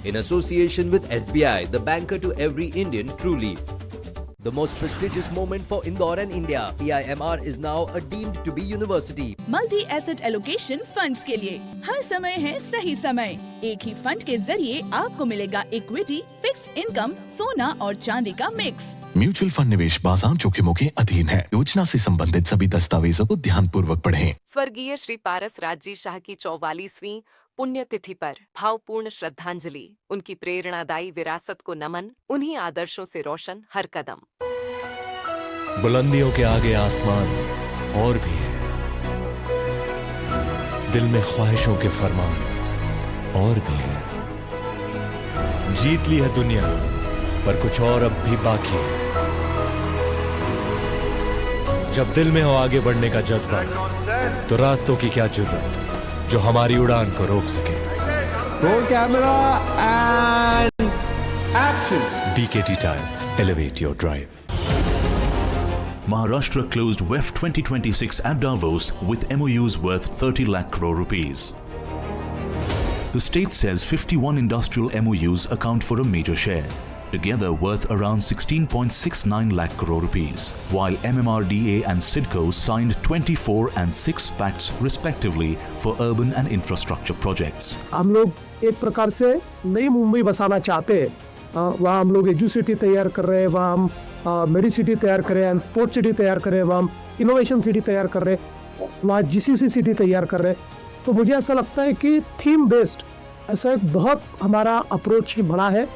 In association with SBI, the banker to every Indian, truly. The most prestigious moment for Indore and India, PIMR is now a deemed to be university. Multi asset allocation funds के लिए हर समय है सही समय। एक ही फंड के जरिए आपको मिलेगा इक्विटी, फिक्स्ड इनकम, सोना और चांदी का मिक्स। म्यूचुअल फंड निवेश बाजार जोखिमों के अधीन है। योजना से संबंधित सभी दस्तावेजों को ध्यान पूर्वक पढ़ें। स्वर्गीय श्री पारस राज शाह की 44वीं पुण्यतिथि पर भावपूर्ण श्रद्धांजलि। उनकी प्रेरणादायी विरासत को नमन, उन्हीं आदर्शों से रोशन हर कदम। बुलंदियों के आगे आसमान और भी है, दिल में ख्वाहिशों के फरमान और भी है। जीत ली है दुनिया पर कुछ और अब भी बाकी है। जब दिल में हो आगे बढ़ने का जज्बा, तो रास्तों की क्या जुर्रत जो हमारी उड़ान को रोक सके। Roll camera and action. BKT Tires, elevate your drive. Maharashtra closed WEF 2026 at Davos with MOUs worth 30 lakh crore rupees. The state says 51 industrial MOUs account for a major share, together worth around 16.69 lakh crore rupees, while MMRDA and CIDCO signed 24 and 6 pacts respectively for urban and infrastructure projects. हम लोग एक प्रकार से नई मुंबई बसाना चाहते हैं। वहाँ हम लोग एजू सिटी तैयार कर रहे हैं, वहाँ हम मेडी सिटी तैयार कर रहे हैं, स्पोर्ट्स सिटी तैयार कर रहे हैं, वहाँ हम इनोवेशन सिटी तैयार कर रहे हैं, वहाँ GCC सिटी तैयार कर रहे हैं। तो मुझे ऐसा लगता है कि थीम बेस्ड ऐसा एक बहुत हमारा अप्रोच ही बड़ा है।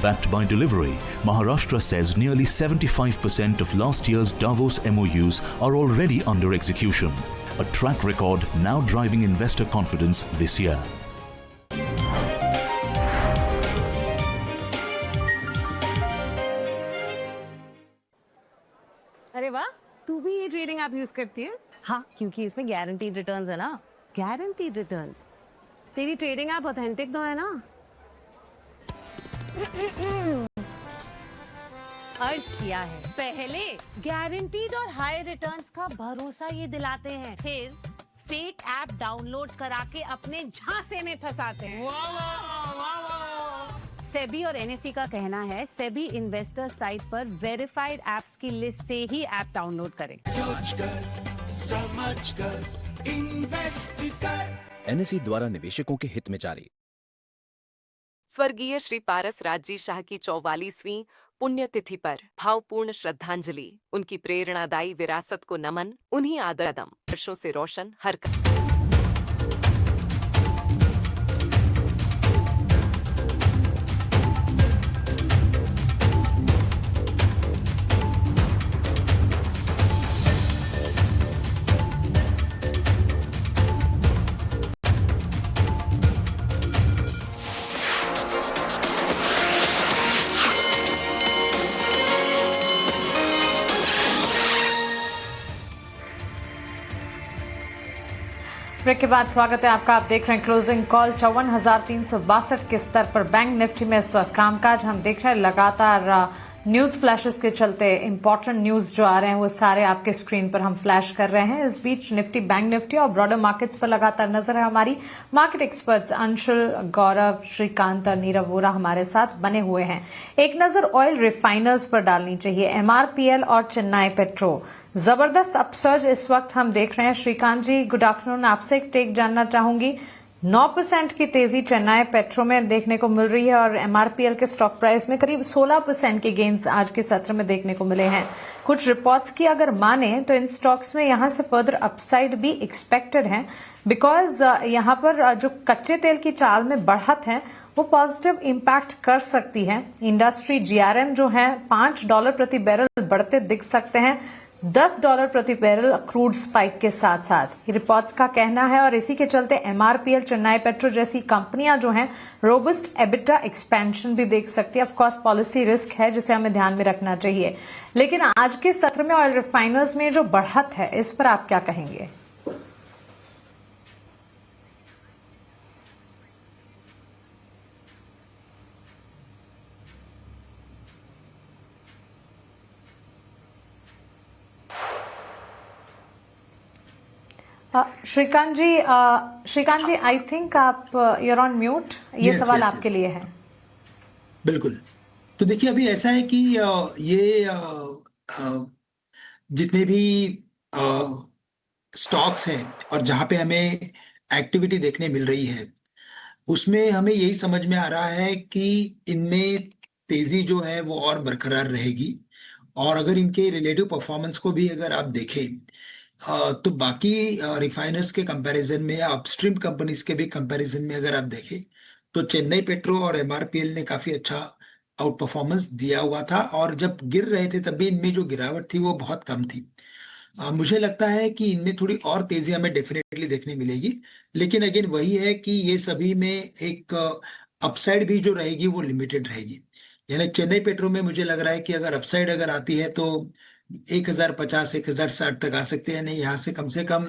Backed by delivery, Maharashtra says nearly 75% of last year's Davos MOUs are already under execution, a track record now driving investor confidence this year. अरे वाह, तू भी ये ट्रेडिंग ऐप यूज करती है? हाँ, क्योंकि इसमें गारंटीड रिटर्न्स है ना। Guaranteed returns? तेरी ट्रेडिंग ऐप ऑथेंटिक तो है ना? अर्ज किया है, पहले गारंटीड और हाई रिटर्न्स का भरोसा ये दिलाते हैं, फिर फेक ऐप डाउनलोड करा के अपने झांसे में फंसाते हैं। सेबी और NSE का कहना है सेबी इन्वेस्टर साइट पर वेरीफाइड ऐप्स की लिस्ट से ही ऐप डाउनलोड करें। समझ कर इन्वेस्ट कर। एनएसई द्वारा निवेशकों के हित में जारी। स्वर्गीय श्री पारस राजी शाह की 44वीं पुण्यतिथि पर भावपूर्ण श्रद्धांजलि। उनकी प्रेरणादायी विरासत को नमन। उन्हीं आदर्शों वर्षों से रोशन हर ब्रेक के बाद स्वागत है आपका। आप देख रहे हैं क्लोजिंग कॉल। 54,362 के स्तर पर बैंक निफ्टी में इस वक्त कामकाज हम देख रहे हैं। लगातार न्यूज फ्लैशेस के चलते इंपॉर्टेंट न्यूज जो आ रहे हैं वो सारे आपके स्क्रीन पर हम फ्लैश कर रहे हैं। इस बीच निफ्टी, बैंक निफ्टी और ब्रॉडर मार्केट्स पर लगातार नजर है हमारी। मार्केट एक्सपर्ट्स अंशुल, गौरव, श्रीकांत और नीरव वोरा हमारे साथ बने हुए हैं। एक नजर ऑयल रिफाइनर्स पर डालनी चाहिए। एमआरपीएल और चेन्नई पेट्रो जबरदस्त अपसर्ज इस वक्त हम देख रहे हैं। श्रीकांत जी, गुड आफ्टरनून। आपसे एक टेक जानना चाहूंगी। 9% की तेजी चेन्नई पेट्रो में देखने को मिल रही है और एमआरपीएल के स्टॉक प्राइस में करीब 16% के गेन्स आज के सत्र में देखने को मिले हैं। कुछ रिपोर्ट्स की अगर माने तो इन स्टॉक्स में यहां से फर्दर अपसाइड भी एक्सपेक्टेड है, बिकॉज यहां पर जो कच्चे तेल की चाल में बढ़त है वो पॉजिटिव इम्पैक्ट कर सकती है। इंडस्ट्री जीआरएम जो है $5 प्रति बैरल बढ़ते दिख सकते हैं, $10 प्रति बैरल क्रूड स्पाइक के साथ साथ रिपोर्ट्स का कहना है। और इसी के चलते एमआरपीएल, चेन्नई पेट्रो जैसी कंपनियां जो हैं रोबस्ट एबिटा एक्सपेंशन भी देख सकती है। ऑफ कोर्स पॉलिसी रिस्क है जिसे हमें ध्यान में रखना चाहिए, लेकिन आज के सत्र में ऑयल रिफाइनर्स में जो बढ़त है इस पर आप क्या कहेंगे? श्रीकांत जी, आई थिंक आप यूर ऑन म्यूट। ये सवाल आपके लिए है। बिल्कुल। तो देखिए, अभी ऐसा है कि ये जितने भी स्टॉक्स हैं और जहां पे हमें एक्टिविटी देखने मिल रही है उसमें हमें यही समझ में आ रहा है कि इनमें तेजी जो है वो और बरकरार रहेगी। और अगर इनके रिलेटिव परफॉर्मेंस को भी अगर आप देखें तो बाकी रिफाइनर्स के कंपैरिजन में या अपस्ट्रीम कंपनीज के भी कंपैरिजन में अगर आप देखें तो चेन्नई पेट्रो और एमआरपीएल ने काफी अच्छा आउट परफॉर्मेंस दिया हुआ था। और जब गिर रहे थे तब भी इनमें जो गिरावट थी वो बहुत कम थी। मुझे लगता है कि इनमें थोड़ी और तेजी हमें डेफिनेटली देखने मिलेगी, लेकिन अगेन वही है कि ये सभी में एक अपसाइड भी जो रहेगी वो लिमिटेड रहेगी। यानी चेन्नई पेट्रो में मुझे लग रहा है कि अगर अपसाइड अगर आती है तो 1050, 1060 तक आ सकते हैं। नहीं, यहाँ से कम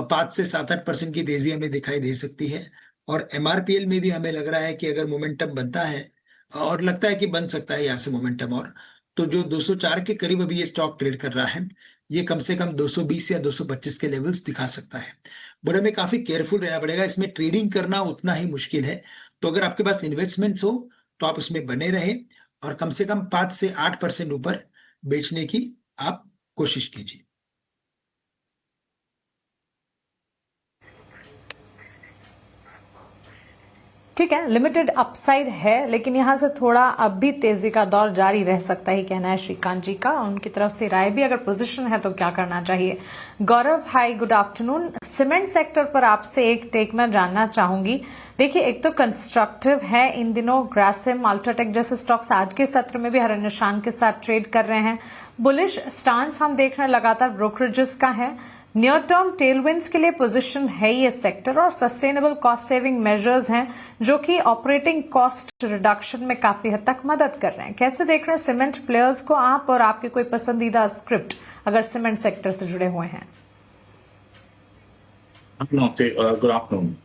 5 से 7-8% की तेजी हमें दिखाई दे सकती है। और एमआरपीएल में भी हमें लग रहा है कि अगर मोमेंटम बनता है और लगता है कि बन सकता है यहाँ से मोमेंटम, और तो जो 204 के करीब अभी ये स्टॉक ट्रेड कर रहा है ये कम से कम 220 या 225 के लेवल्स दिखा सकता है। बट हमें काफी केयरफुल रहना पड़ेगा, इसमें ट्रेडिंग करना उतना ही मुश्किल है। तो अगर आपके पास इन्वेस्टमेंट्स हो तो आप उसमें बने रहे और कम से कम 5 से 8% ऊपर बेचने की आप कोशिश कीजिए। ठीक है, लिमिटेड अपसाइड है, लेकिन यहां से थोड़ा अब भी तेजी का दौर जारी रह सकता है, कहना है श्रीकांत जी का। उनकी तरफ से राय भी, अगर पोजीशन है तो क्या करना चाहिए। Gaurav, hi, good afternoon. Cement sector पर आपसे एक टेक मैं जानना चाहूंगी। देखिए, एक तो कंस्ट्रक्टिव है इन दिनों, ग्रासिम, अल्ट्राटेक जैसे स्टॉक्स आज के सत्र में भी हरे निशान के साथ ट्रेड कर रहे हैं। बुलिश स्टांस हम देख रहे हैं लगातार ब्रोकरेजेस का है। नियर टर्म टेलविंड्स के लिए पोजीशन है ये सेक्टर, और सस्टेनेबल कॉस्ट सेविंग मेजर्स हैं जो कि ऑपरेटिंग कॉस्ट रिडक्शन में काफी हद तक मदद कर रहे हैं। कैसे देख रहे हैं सीमेंट प्लेयर्स को आप, और आपके कोई पसंदीदा स्क्रिप्ट अगर सीमेंट सेक्टर से जुड़े हुए हैं? Good afternoon.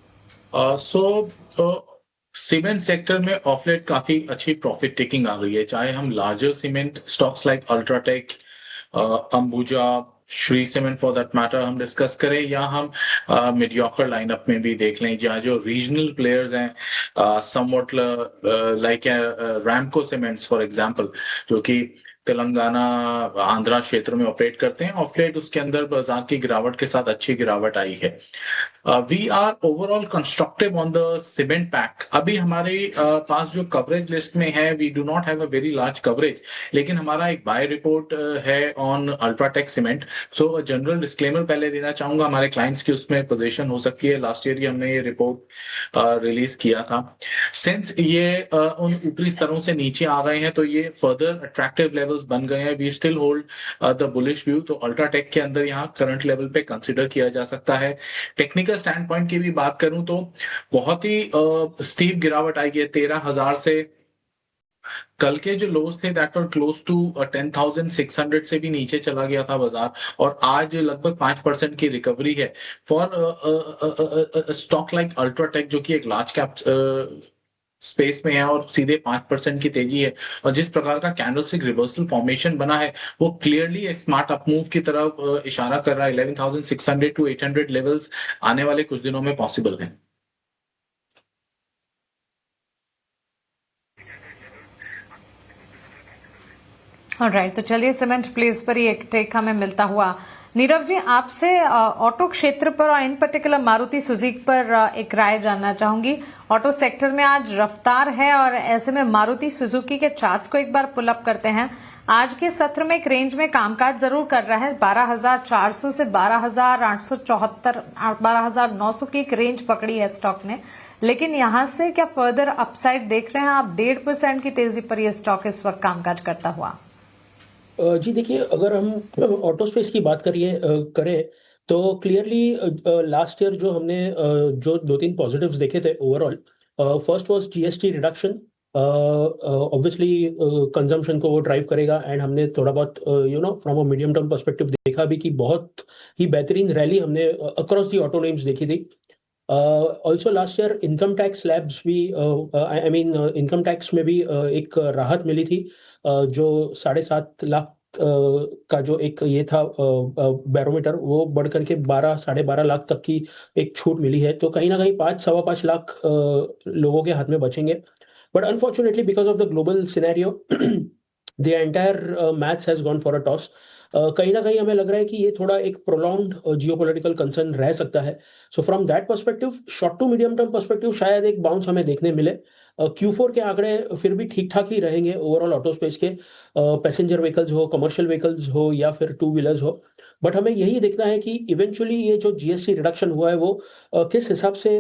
सीमेंट सेक्टर में ऑफ लेट काफी अच्छी प्रॉफिट टेकिंग आ गई है, चाहे हम larger cement stocks like UltraTech, Ambuja, Shri cement for that matter हम डिस्कस करें, या हम मीडियोकर लाइनअप में भी देख लें जहाँ जो रीजनल प्लेयर्स हैं somewhat like Ramco cements for example, जो कि तेलंगाना, आंध्रा क्षेत्र में ऑपरेट करते हैं। ऑफ लेट उसके अंदर बाजार की गिरावट के साथ अच्छी गिरावट आई है। We are overall constructive on the cement pack. अभी हमारे पास जो कवरेज लिस्ट में है, we do not have a very large coverage, लेकिन हमारा एक बाय रिपोर्ट है on UltraTech cement. So general disclaimer पहले देना चाहूंगा, हमारे क्लाइंट्स की उसमें पोजीशन हो सकती है। लास्ट ईयर ही हमने ये रिपोर्ट रिलीज किया था। सिंस ये उन ऊपरी स्तरों से नीचे आ गए हैं, तो ये फर्दर अट्रैक्टिव लेवल्स बन गए हैं। We still hold the bullish view. तो अल्ट्राटेक के अंदर यहाँ करंट लेवल पे कंसिडर किया जा सकता है। टेक्निकल स्टैंड पॉइंट की भी बात करूं तो बहुत ही स्टीप गिरावट आई है 13,000 से। कल के जो लोज थे दैट वर क्लोज टू 10,600 से भी नीचे चला गया था बाजार, और आज लगभग 5% की रिकवरी है फॉर स्टॉक लाइक अल्ट्राटेक, जो कि एक लार्ज कैप स्पेस में है और सीधे 5% की तेजी है। और जिस प्रकार का कैंडलस्टिक रिवर्सल फॉर्मेशन बना है, वो क्लियरली एक स्मार्ट अप मूव की तरफ इशारा कर रहा है। 11,600 टू 800 लेवल्स आने वाले कुछ दिनों में पॉसिबल है। ऑलराइट, तो चलिए सीमेंट प्लेस पर ही एक टेक हमें मिलता हुआ। नीरव जी, आपसे ऑटो क्षेत्र पर और इन पर्टिकुलर मारुति सुजुकी पर एक राय जानना चाहूंगी। ऑटो सेक्टर में आज रफ्तार है और ऐसे में मारुति सुजुकी के चार्ट्स को एक बार पुल अप करते हैं। आज के सत्र में एक रेंज में कामकाज जरूर कर रहा है। 12,400 से 12,874, 12,900 की एक रेंज पकड़ी है स्टॉक ने, लेकिन यहां से क्या फर्दर अपसाइड देख रहे हैं आप? 1.5% की तेजी पर यह स्टॉक इस वक्त कामकाज करता हुआ। जी देखिए, अगर हम ऑटो स्पेस की बात करें तो क्लियरली लास्ट ईयर जो हमने जो 2-3 पॉजिटिव्स देखे थे overall, first was GST reduction. Obviously consumption को वो ड्राइव करेगा, एंड हमने थोड़ा बहुत from a medium term perspective देखा भी कि बहुत ही बेहतरीन रैली हमने अक्रॉस दी ऑटो नेम्स देखी थी। Also last year income tax slabs भी इनकम टैक्स में भी एक राहत मिली थी, जो 7.5 लाख का जो एक ये था बैरोमीटर, वो बढ़ करके 12-12.5 लाख तक की एक छूट मिली है। तो कहीं ना कहीं 5-5.25 लाख लोगों के हाथ में बचेंगे। But unfortunately because of the global scenario the entire maths has gone for a toss. कहीं ना कहीं हमें लग रहा है कि ये थोड़ा एक प्रोलॉन्ग्ड जियोपॉलिटिकल कंसर्न रह सकता है। So from that perspective, short to medium term perspective, शायद एक बाउंस हमें देखने मिले। Q4 के आंकड़े फिर भी ठीक ठाक ही रहेंगे ओवरऑल ऑटो स्पेस के, पैसेंजर व्हीकल्स हो, कमर्शियल व्हीकल्स हो या फिर टू व्हीलर्स हो। बट हमें यही देखना है कि इवेंचुअली ये जो जीएसटी रिडक्शन हुआ है वो किस हिसाब से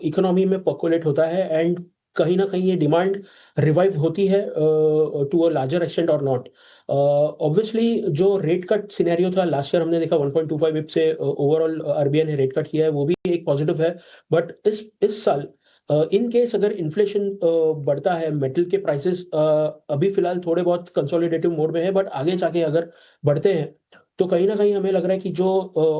इकोनॉमी में पर्कुलेट होता है, एंड कहीं ना कहीं ये डिमांड रिवाइव होती है टू अ लार्जर एक्सटेंट और नॉट। ऑब्वियसली जो रेट कट सिनेरियो था लास्ट ईयर, हमने देखा 1.25 बिप से ओवरऑल आरबीआई ने रेट कट किया है, वो भी एक पॉजिटिव है। बट इस साल इन केस अगर इन्फ्लेशन बढ़ता है, मेटल के प्राइसेस अभी फिलहाल थोड़े बहुत कंसोलिडेटिव मोड में है, बट आगे जाके अगर बढ़ते हैं तो कहीं ना कहीं हमें लग रहा है कि जो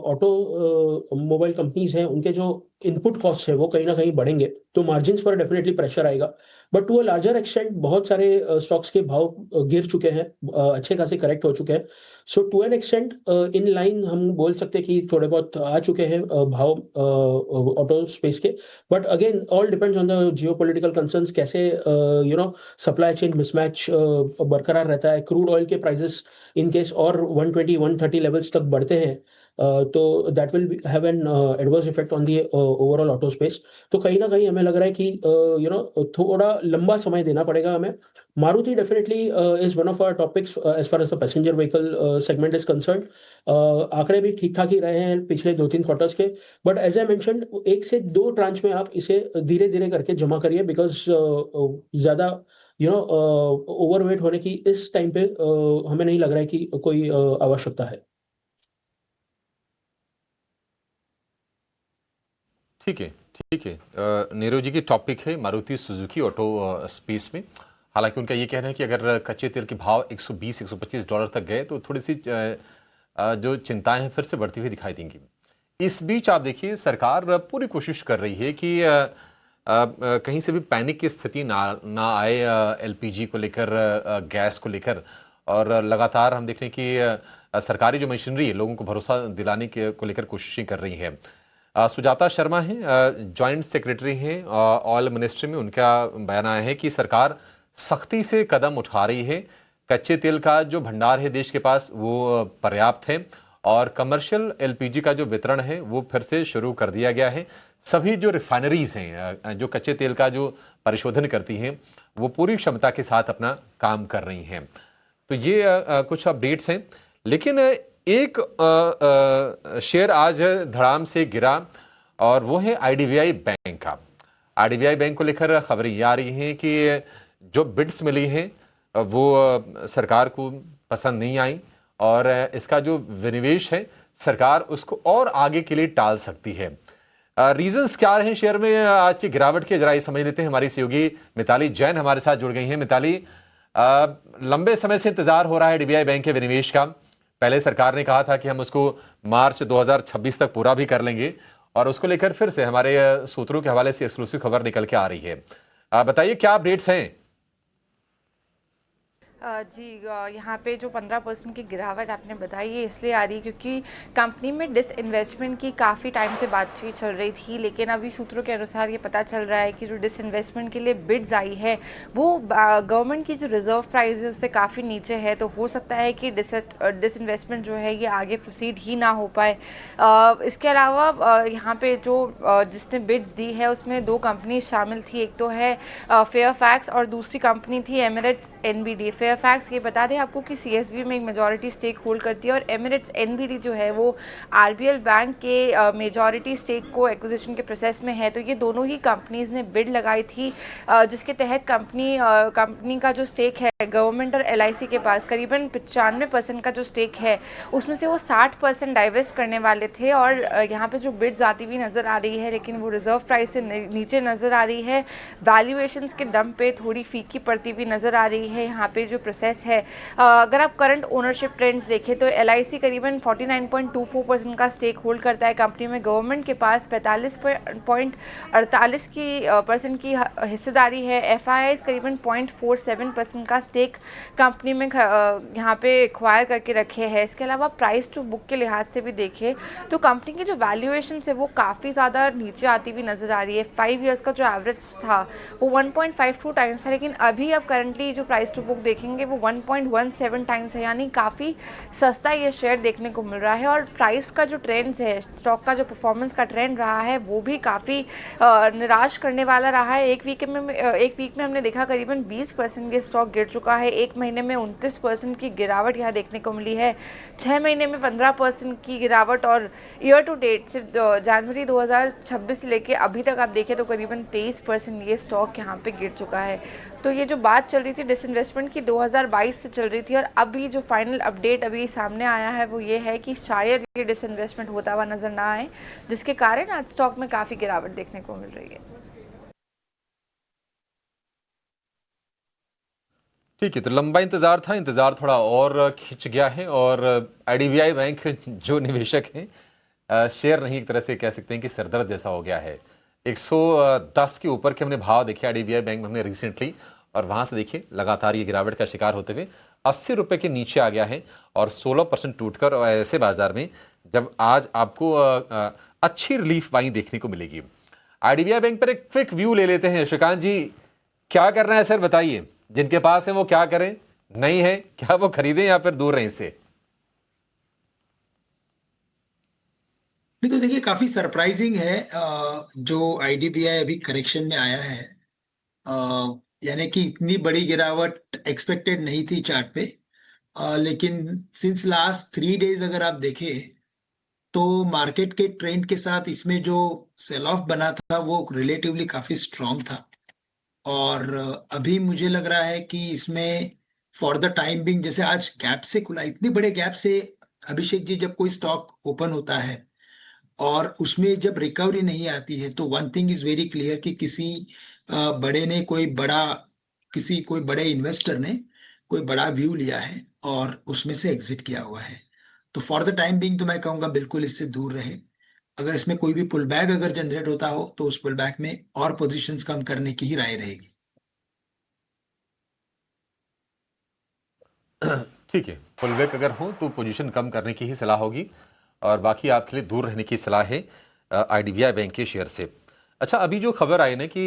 ऑटो मोबाइल कंपनीज हैं उनके जो इनपुट कॉस्ट है वो कहीं ना कहीं बढ़ेंगे, तो मार्जिन्स पर डेफिनेटली प्रेशर आएगा। But to a larger extent बहुत सारे स्टॉक्स के भाव गिर चुके हैं, अच्छे खासे करेक्ट हो चुके हैं। So to an extent in line हम बोल सकते हैं कि थोड़े बहुत आ चुके हैं भाव ऑटो स्पेस के। But again all depends on the geopolitical concerns, कैसे सप्लाई चेन मिसमैच बरकरार रहता है। क्रूड ऑयल के प्राइसेस इन केस और 120-130 लेवल्स तक बढ़ते हैं तो that will have an adverse effect on the overall auto space. तो कहीं ना कहीं हमें लग रहा है कि थोड़ा लंबा समय देना पड़ेगा हमें। Maruti definitely is one of our topics as far as the passenger vehicle segment is concern. आंकड़े भी ठीक ठाक ही रहे हैं पिछले 2-3 क्वार्टर्स के, बट एज आई मेंशन्ड 1 से 2 ट्रांच में आप इसे धीरे धीरे करके जमा करिए, बिकॉज ज्यादा ओवरवेट होने की इस टाइम पे हमें नहीं लग रहा है कि कोई आवश्यकता है। ठीक है। नीरव जी की टॉपिक है मारुति सुजुकी ऑटो स्पेस में। हालांकि उनका ये कहना है कि अगर कच्चे तेल के भाव $120-125 तक गए तो थोड़ी सी जो चिंताएं हैं फिर से बढ़ती हुई दिखाई देंगी। इस बीच आप देखिए, सरकार पूरी कोशिश कर रही है कि कहीं से भी पैनिक की स्थिति ना आए एलपीजी को लेकर, गैस को लेकर, और लगातार हम देख रहे हैं कि सरकारी जो मशीनरी है लोगों को भरोसा दिलाने को लेकर कोशिशें कर रही है। सुजाता शर्मा हैं, जॉइंट सेक्रेटरी हैं ऑयल मिनिस्ट्री में। उनका बयान आया है कि सरकार सख्ती से कदम उठा रही है कच्चे तेल का जो भंडार है देश के पास वो पर्याप्त है और कमर्शियल एलपीजी का जो वितरण है वो फिर से शुरू कर दिया गया है। सभी जो रिफाइनरीज हैं जो कच्चे तेल का जो परिशोधन करती हैं वो पूरी क्षमता के साथ अपना काम कर रही हैं। तो ये कुछ अपडेट्स हैं, लेकिन एक शेयर आज धड़ाम से गिरा और वो है आईडीबीआई बैंक का। आईडीबीआई बैंक को लेकर खबरें ये आ रही हैं कि जो बिड्स मिली हैं वो सरकार को पसंद नहीं आई और इसका जो विनिवेश है सरकार उसको और आगे के लिए टाल सकती है। रीजंस क्या रहे शेयर में आज की गिरावट के, जरा ये समझ लेते हैं। हमारी सहयोगी मिताली जैन हमारे साथ जुड़ गई हैं। मिताली, लंबे समय से इंतजार हो रहा है डीबीआई बैंक के विनिवेश का। पहले सरकार ने कहा था कि हम उसको मार्च 2026 तक पूरा भी कर लेंगे और उसको लेकर फिर से हमारे सूत्रों के हवाले से एक्सक्लूसिव खबर निकल के आ रही है। बताइए क्या अपडेट्स हैं? जी, यहाँ पे जो 15% की गिरावट आपने बताई है इसलिए आ रही है क्योंकि कंपनी में डिसइन्वेस्टमेंट की काफ़ी टाइम से बातचीत चल रही थी, लेकिन अभी सूत्रों के अनुसार ये पता चल रहा है कि जो डिसइन्वेस्टमेंट के लिए बिड्स आई है वो गवर्नमेंट की जो रिजर्व प्राइस है उससे काफ़ी नीचे है। तो हो सकता है कि डिसइन्वेस्टमेंट जो है ये आगे प्रोसीड ही ना हो पाए। इसके अलावा यहाँ पे जो जिसने बिड्स दी है उसमें 2 कंपनी शामिल थी, एक तो है फेयरफैक्स और दूसरी कंपनी थी एमिरेट्स एनबीडी। फेयरफैक्स ये बता दें आपको कि सीएसबी में एक मेजॉरिटी स्टेक होल्ड करती है और एमिरेट्स एनबीडी जो है वो आरबीएल बैंक के मेजॉरिटी स्टेक को एक्विजिशन के प्रोसेस में है। तो ये दोनों ही कंपनीज ने बिड लगाई थी जिसके तहत कंपनी का जो स्टेक है गवर्नमेंट और एलआईसी के पास करीबन 95% का जो स्टेक है उसमें से वो 60% डाइवेस्ट करने वाले थे और यहाँ पे जो बिड्स आती हुई नज़र आ रही है लेकिन वो रिजर्व प्राइस से नीचे नज़र आ रही है। वैल्यूएशंस के दम पे थोड़ी फीकी पड़ती हुई नज़र आ रही है यहाँ पे जो प्रोसेस है। अगर आप करंट ओनरशिप ट्रेंड्स देखें तो एलआईसी करीबन 49.24% का स्टेक होल्ड करता है कंपनी में। गवर्नमेंट के पास 45.48% की हिस्सेदारी है। एफआईआई करीबन 0.47% का स्टेक कंपनी में यहाँ पे एक्वायर करके रखे हैं। इसके अलावा प्राइस टू बुक के लिहाज से भी देखें तो कंपनी की जो वैल्यूएशन है वो काफ़ी ज़्यादा नीचे आती हुई नज़र आ रही है। 5 ईयर्स का जो एवरेज था वो 1.52 टाइम्स था, लेकिन अभी अब करंटली जो प्राइस टू बुक देखेंगे वो 1.17 टाइम्स है, यानी काफ़ी सस्ता ये शेयर देखने को मिल रहा है। और प्राइस का जो ट्रेंड्स है, स्टॉक का जो परफॉर्मेंस का ट्रेंड रहा है वो भी काफ़ी निराश करने वाला रहा है। एक वीक में हमने देखा करीबन 20% ये स्टॉक गिर चुका है। 1 महीने में 29% की गिरावट यहाँ देखने को मिली है। 6 महीने में 15% की गिरावट और ईयर टू डेट सिर्फ जनवरी 2026 से लेके अभी तक आप देखें तो करीबन 23% ये स्टॉक यहाँ पे गिर चुका है। तो ये जो बात चल रही थी डिसइन्वेस्टमेंट की 2022 से चल रही थी और अभी जो फाइनल अपडेट अभी सामने आया है वो ये है कि शायद ये डिसइन्वेस्टमेंट होता हुआ नजर ना आए, जिसके कारण आज स्टॉक में काफ़ी गिरावट देखने को मिल रही है। ठीक है, तो लंबा इंतजार था, इंतजार थोड़ा और खिंच गया है और आईडीबीआई बैंक जो निवेशक हैं शेयर नहीं, एक तरह से कह सकते हैं कि सरदर्द जैसा हो गया है। 110 के ऊपर के हमने भाव देखे आईडीबीआई बैंक में हमने रिसेंटली, और वहां से देखिए लगातार ये गिरावट का शिकार होते हुए 80 रुपए के नीचे आ गया है और 16% टूटकर। और ऐसे बाजार में जब आज आपको अच्छी रिलीफ बाइंग देखने को मिलेगी। आईडीबीआई बैंक पर एक क्विक व्यू ले लेते हैं। श्रीकांत जी, क्या करना है सर, बताइए। जिनके पास है वो क्या करें, नहीं है क्या वो खरीदें या फिर दूर रहें इससे? नहीं तो देखिए, काफी सरप्राइजिंग है जो आईडीबीआई अभी करेक्शन में आया है। यानी कि इतनी बड़ी गिरावट एक्सपेक्टेड नहीं थी चार्ट पे, लेकिन सिंस लास्ट 3 डेज अगर आप देखें तो मार्केट के ट्रेंड के साथ इसमें जो सेल ऑफ बना था वो रिलेटिवली काफी स्ट्रांग था। और अभी मुझे लग रहा है कि इसमें फॉर द टाइम बिंग, जैसे आज गैप से खुला, इतने बड़े गैप से अभिषेक जी जब कोई स्टॉक ओपन होता है और उसमें जब रिकवरी नहीं आती है तो one thing is very clear कि किसी बड़े इन्वेस्टर ने कोई बड़ा व्यू लिया है और उसमें से एग्जिट किया हुआ है। तो फॉर द टाइम बिंग तो मैं कहूँगा बिल्कुल इससे दूर रहे। अगर इसमें कोई भी पुल बैक अगर जनरेट होता हो तो उस पुल बैक में और पोजीशंस कम करने की ही राय रहेगी। ठीक है, पुल बैक अगर हो तो पोजीशन कम करने की ही सलाह होगी और बाकी आपके लिए दूर रहने की सलाह है आईडीबीआई बैंक के शेयर से। अच्छा, अभी जो खबर आई ना कि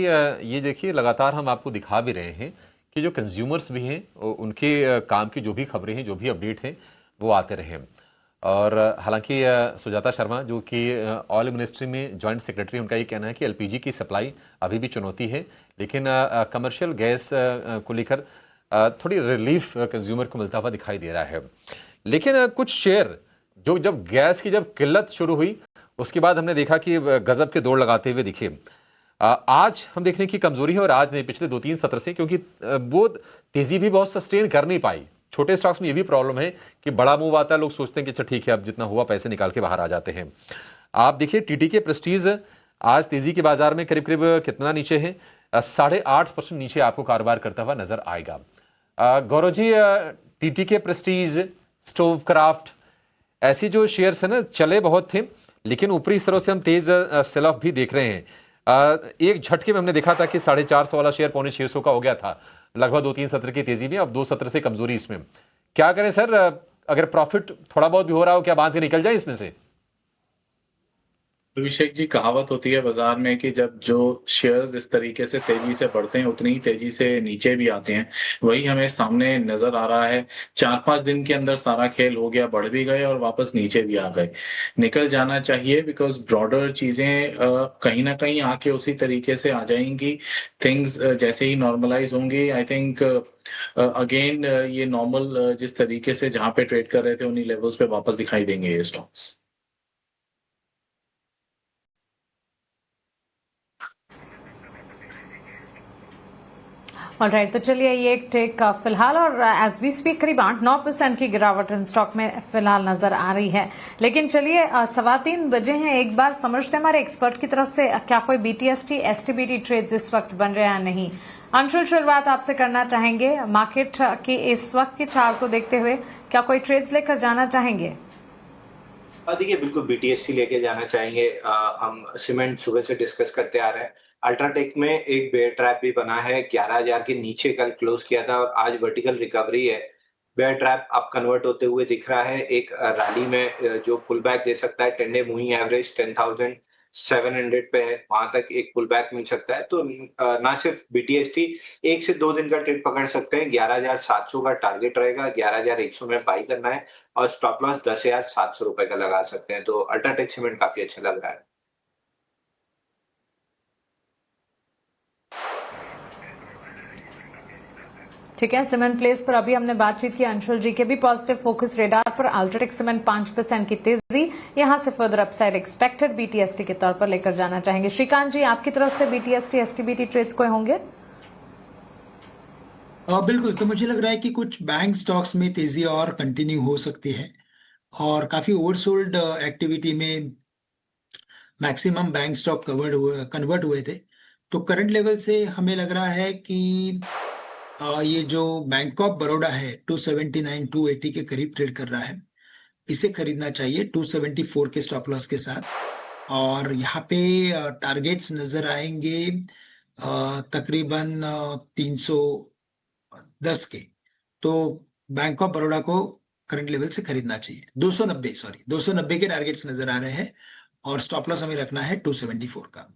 ये देखिए लगातार हम आपको दिखा भी रहे हैं कि जो कंज्यूमर्स भी हैं उनके काम की जो भी खबरें हैं, जो भी अपडेट हैं, वो आते रहें। और हालांकि सुजाता शर्मा जो कि ऑयल मिनिस्ट्री में जॉइंट सेक्रेटरी, उनका ये कहना है कि एलपीजी की सप्लाई अभी भी चुनौती है, लेकिन कमर्शियल गैस को लेकर थोड़ी रिलीफ कंज्यूमर को मिलता हुआ दिखाई दे रहा है। लेकिन कुछ शेयर जो जब गैस की जब किल्लत शुरू हुई उसके बाद हमने देखा कि गजब के दौड़ लगाते हुए दिखे। आज हम देखने की कमजोरी है, और आज नहीं पिछले 2-3 सत्र से, क्योंकि वो तेजी भी बहुत सस्टेन कर नहीं पाई। छोटे स्टॉक्स में ये भी प्रॉब्लम है कि बड़ा मूव आता है, लोग सोचते हैं कि अच्छा ठीक है अब जितना हुआ पैसे निकाल के बाहर आ जाते हैं। आप देखिए टीटीके प्रेस्टीज आज तेजी के बाजार में करीब करीब कितना नीचे है, 8.5% नीचे आपको कारोबार करता हुआ नजर आएगा। गौरव जी, टीटीके प्रेस्टीज, स्टोवक्राफ्ट, ऐसी जो शेयर्स है ना चले बहुत थे, लेकिन ऊपरी स्तरों से हम तेज सेल ऑफ भी देख रहे हैं। एक झटके में हमने देखा था कि 450 वाला शेयर 650 का हो गया था लगभग 2-3 सत्र की तेजी में। अब 2 सत्र से कमजोरी इसमें क्या करें सर? अगर प्रॉफिट थोड़ा बहुत भी हो रहा हो, क्या बांध के निकल जाए इसमें से? अभिषेक जी, कहावत होती है बाजार में कि जब जो शेयर्स इस तरीके से तेजी से बढ़ते हैं उतनी ही तेजी से नीचे भी आते हैं। वही हमें सामने नजर आ रहा है। 4-5 दिन के अंदर सारा खेल हो गया, बढ़ भी गए और वापस नीचे भी आ गए। निकल जाना चाहिए बिकॉज ब्रॉडर चीजें कहीं ना कहीं आके उसी तरीके से आ जाएंगी। थिंग्स जैसे ही नॉर्मलाइज होंगी, आई थिंक अगेन ये नॉर्मल जिस तरीके से जहां पे ट्रेड कर रहे थे उन्हीं लेवल्स पे वापस दिखाई देंगे ये स्टॉक्स। ऑलराइट, तो चलिए ये एक टेक फिलहाल, और एज वी स्पीक करीब 8-9% की गिरावट इन स्टॉक में फिलहाल नजर आ रही है। लेकिन चलिए 3:15 बजे हैं, एक बार समझते हैं हमारे एक्सपर्ट की तरफ से क्या कोई बीटीएसटी एसटीबीटी ट्रेड्स इस वक्त बन रहे हैं नहीं। अंशुल, शुरुआत आपसे करना चाहेंगे। मार्केट के इस वक्त के चार्ट को देखते हुए क्या कोई ट्रेड्स लेकर जाना चाहेंगे? देखिए बिल्कुल बीटीएसटी लेके जाना चाहेंगे। हम सीमेंट सुबह से डिस्कस करते आ रहे हैं। अल्ट्राटेक में एक बेयर ट्रैप भी बना है, 11,000 के नीचे कल क्लोज किया था और आज वर्टिकल रिकवरी है। बेयर ट्रैप अब कन्वर्ट होते हुए दिख रहा है। एक रैली में जो पुल बैक दे सकता है, 10 डे मूविंग एवरेज 10,700 पे है, वहां तक एक पुल बैक मिल सकता है। तो ना सिर्फ बीटीएसटी 1 से 2 दिन का ट्रेड पकड़ सकते हैं। 11,700 का टारगेट रहेगा, 11,100 में बाई करना है और स्टॉप लॉस 10,700 रुपए का लगा सकते हैं। तो अल्ट्राटेक सीमेंट काफी अच्छा लग रहा है। ठीक है, सीमेंट प्लेस पर अभी हमने बातचीत की अंशुल जी के भी पॉजिटिव फोकस रेडार पर। अल्ट्राटेक सीमेंट 5% की तेजी, यहां से फर्दर अपसाइड एक्सपेक्टेड, बीटीएसटी के तौर पर लेकर जाना चाहेंगे। श्रीकांत जी, आपकी तरफ से बीटीएसटी एसटीबीटी ट्रेड्स कोई होंगे? बिल्कुल, तो मुझे लग रहा है कि कुछ बैंक स्टॉक्स में तेजी और कंटिन्यू हो सकती है और काफी ओवरसोल्ड एक्टिविटी में मैक्सिमम बैंक स्टॉक कन्वर्ट हुए थे। तो करंट लेवल से हमें लग रहा है कि ये जो बैंक ऑफ बड़ौदा है 279 280 के करीब ट्रेड कर रहा है, इसे खरीदना चाहिए 274 के स्टॉप लॉस के साथ। और यहाँ पे टारगेट्स नजर आएंगे तकरीबन 310 के। तो बैंक ऑफ बड़ौदा को करंट लेवल से खरीदना चाहिए। 290 के टारगेट्स नजर आ रहे हैं और स्टॉप लॉस हमें रखना है 274 का।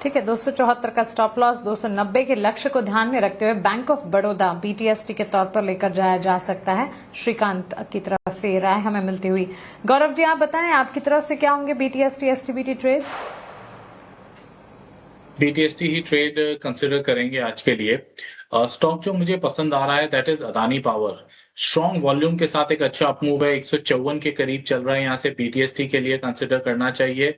ठीक है, 274 का स्टॉप लॉस, 290 के लक्ष्य को ध्यान में रखते हुए बैंक ऑफ बड़ौदा बीटीएसटी के तौर पर लेकर जाया जा सकता है। श्रीकांत की तरफ से राय हमें मिलती हुई। गौरव जी, आप बताएं आपकी तरफ से क्या होंगे बीटीएसटी एसटीबीटी ट्रेड्स? बीटीएसटी ही ट्रेड कंसिडर करेंगे आज के लिए। स्टॉक जो मुझे पसंद आ रहा है that is Adani power. Strong volume के साथ एक अच्छा अप मूव है, 154 के करीब चल रहा है, यहाँ से बीटीएसटी के लिए कंसिडर करना चाहिए।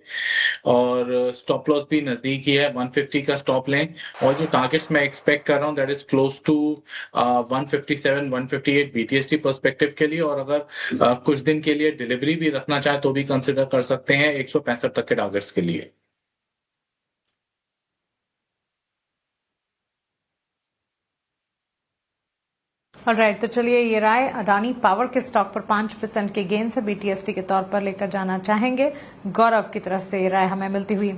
और स्टॉप लॉस भी नजदीक ही है, 150 का स्टॉप लें। और जो टारगेट्स मैं एक्सपेक्ट कर रहा हूँ that is close to 157 158 BTST perspective के लिए। और अगर कुछ दिन के लिए डिलीवरी भी रखना चाहे तो भी कंसिडर कर सकते हैं 165 तक के टारगेट्स के लिए। ऑलराइट, तो चलिए ये राय अडानी पावर के स्टॉक पर 5% के गेन से बीटीएसटी के तौर पर लेकर जाना चाहेंगे। गौरव की तरफ से ये राय हमें मिलती हुई।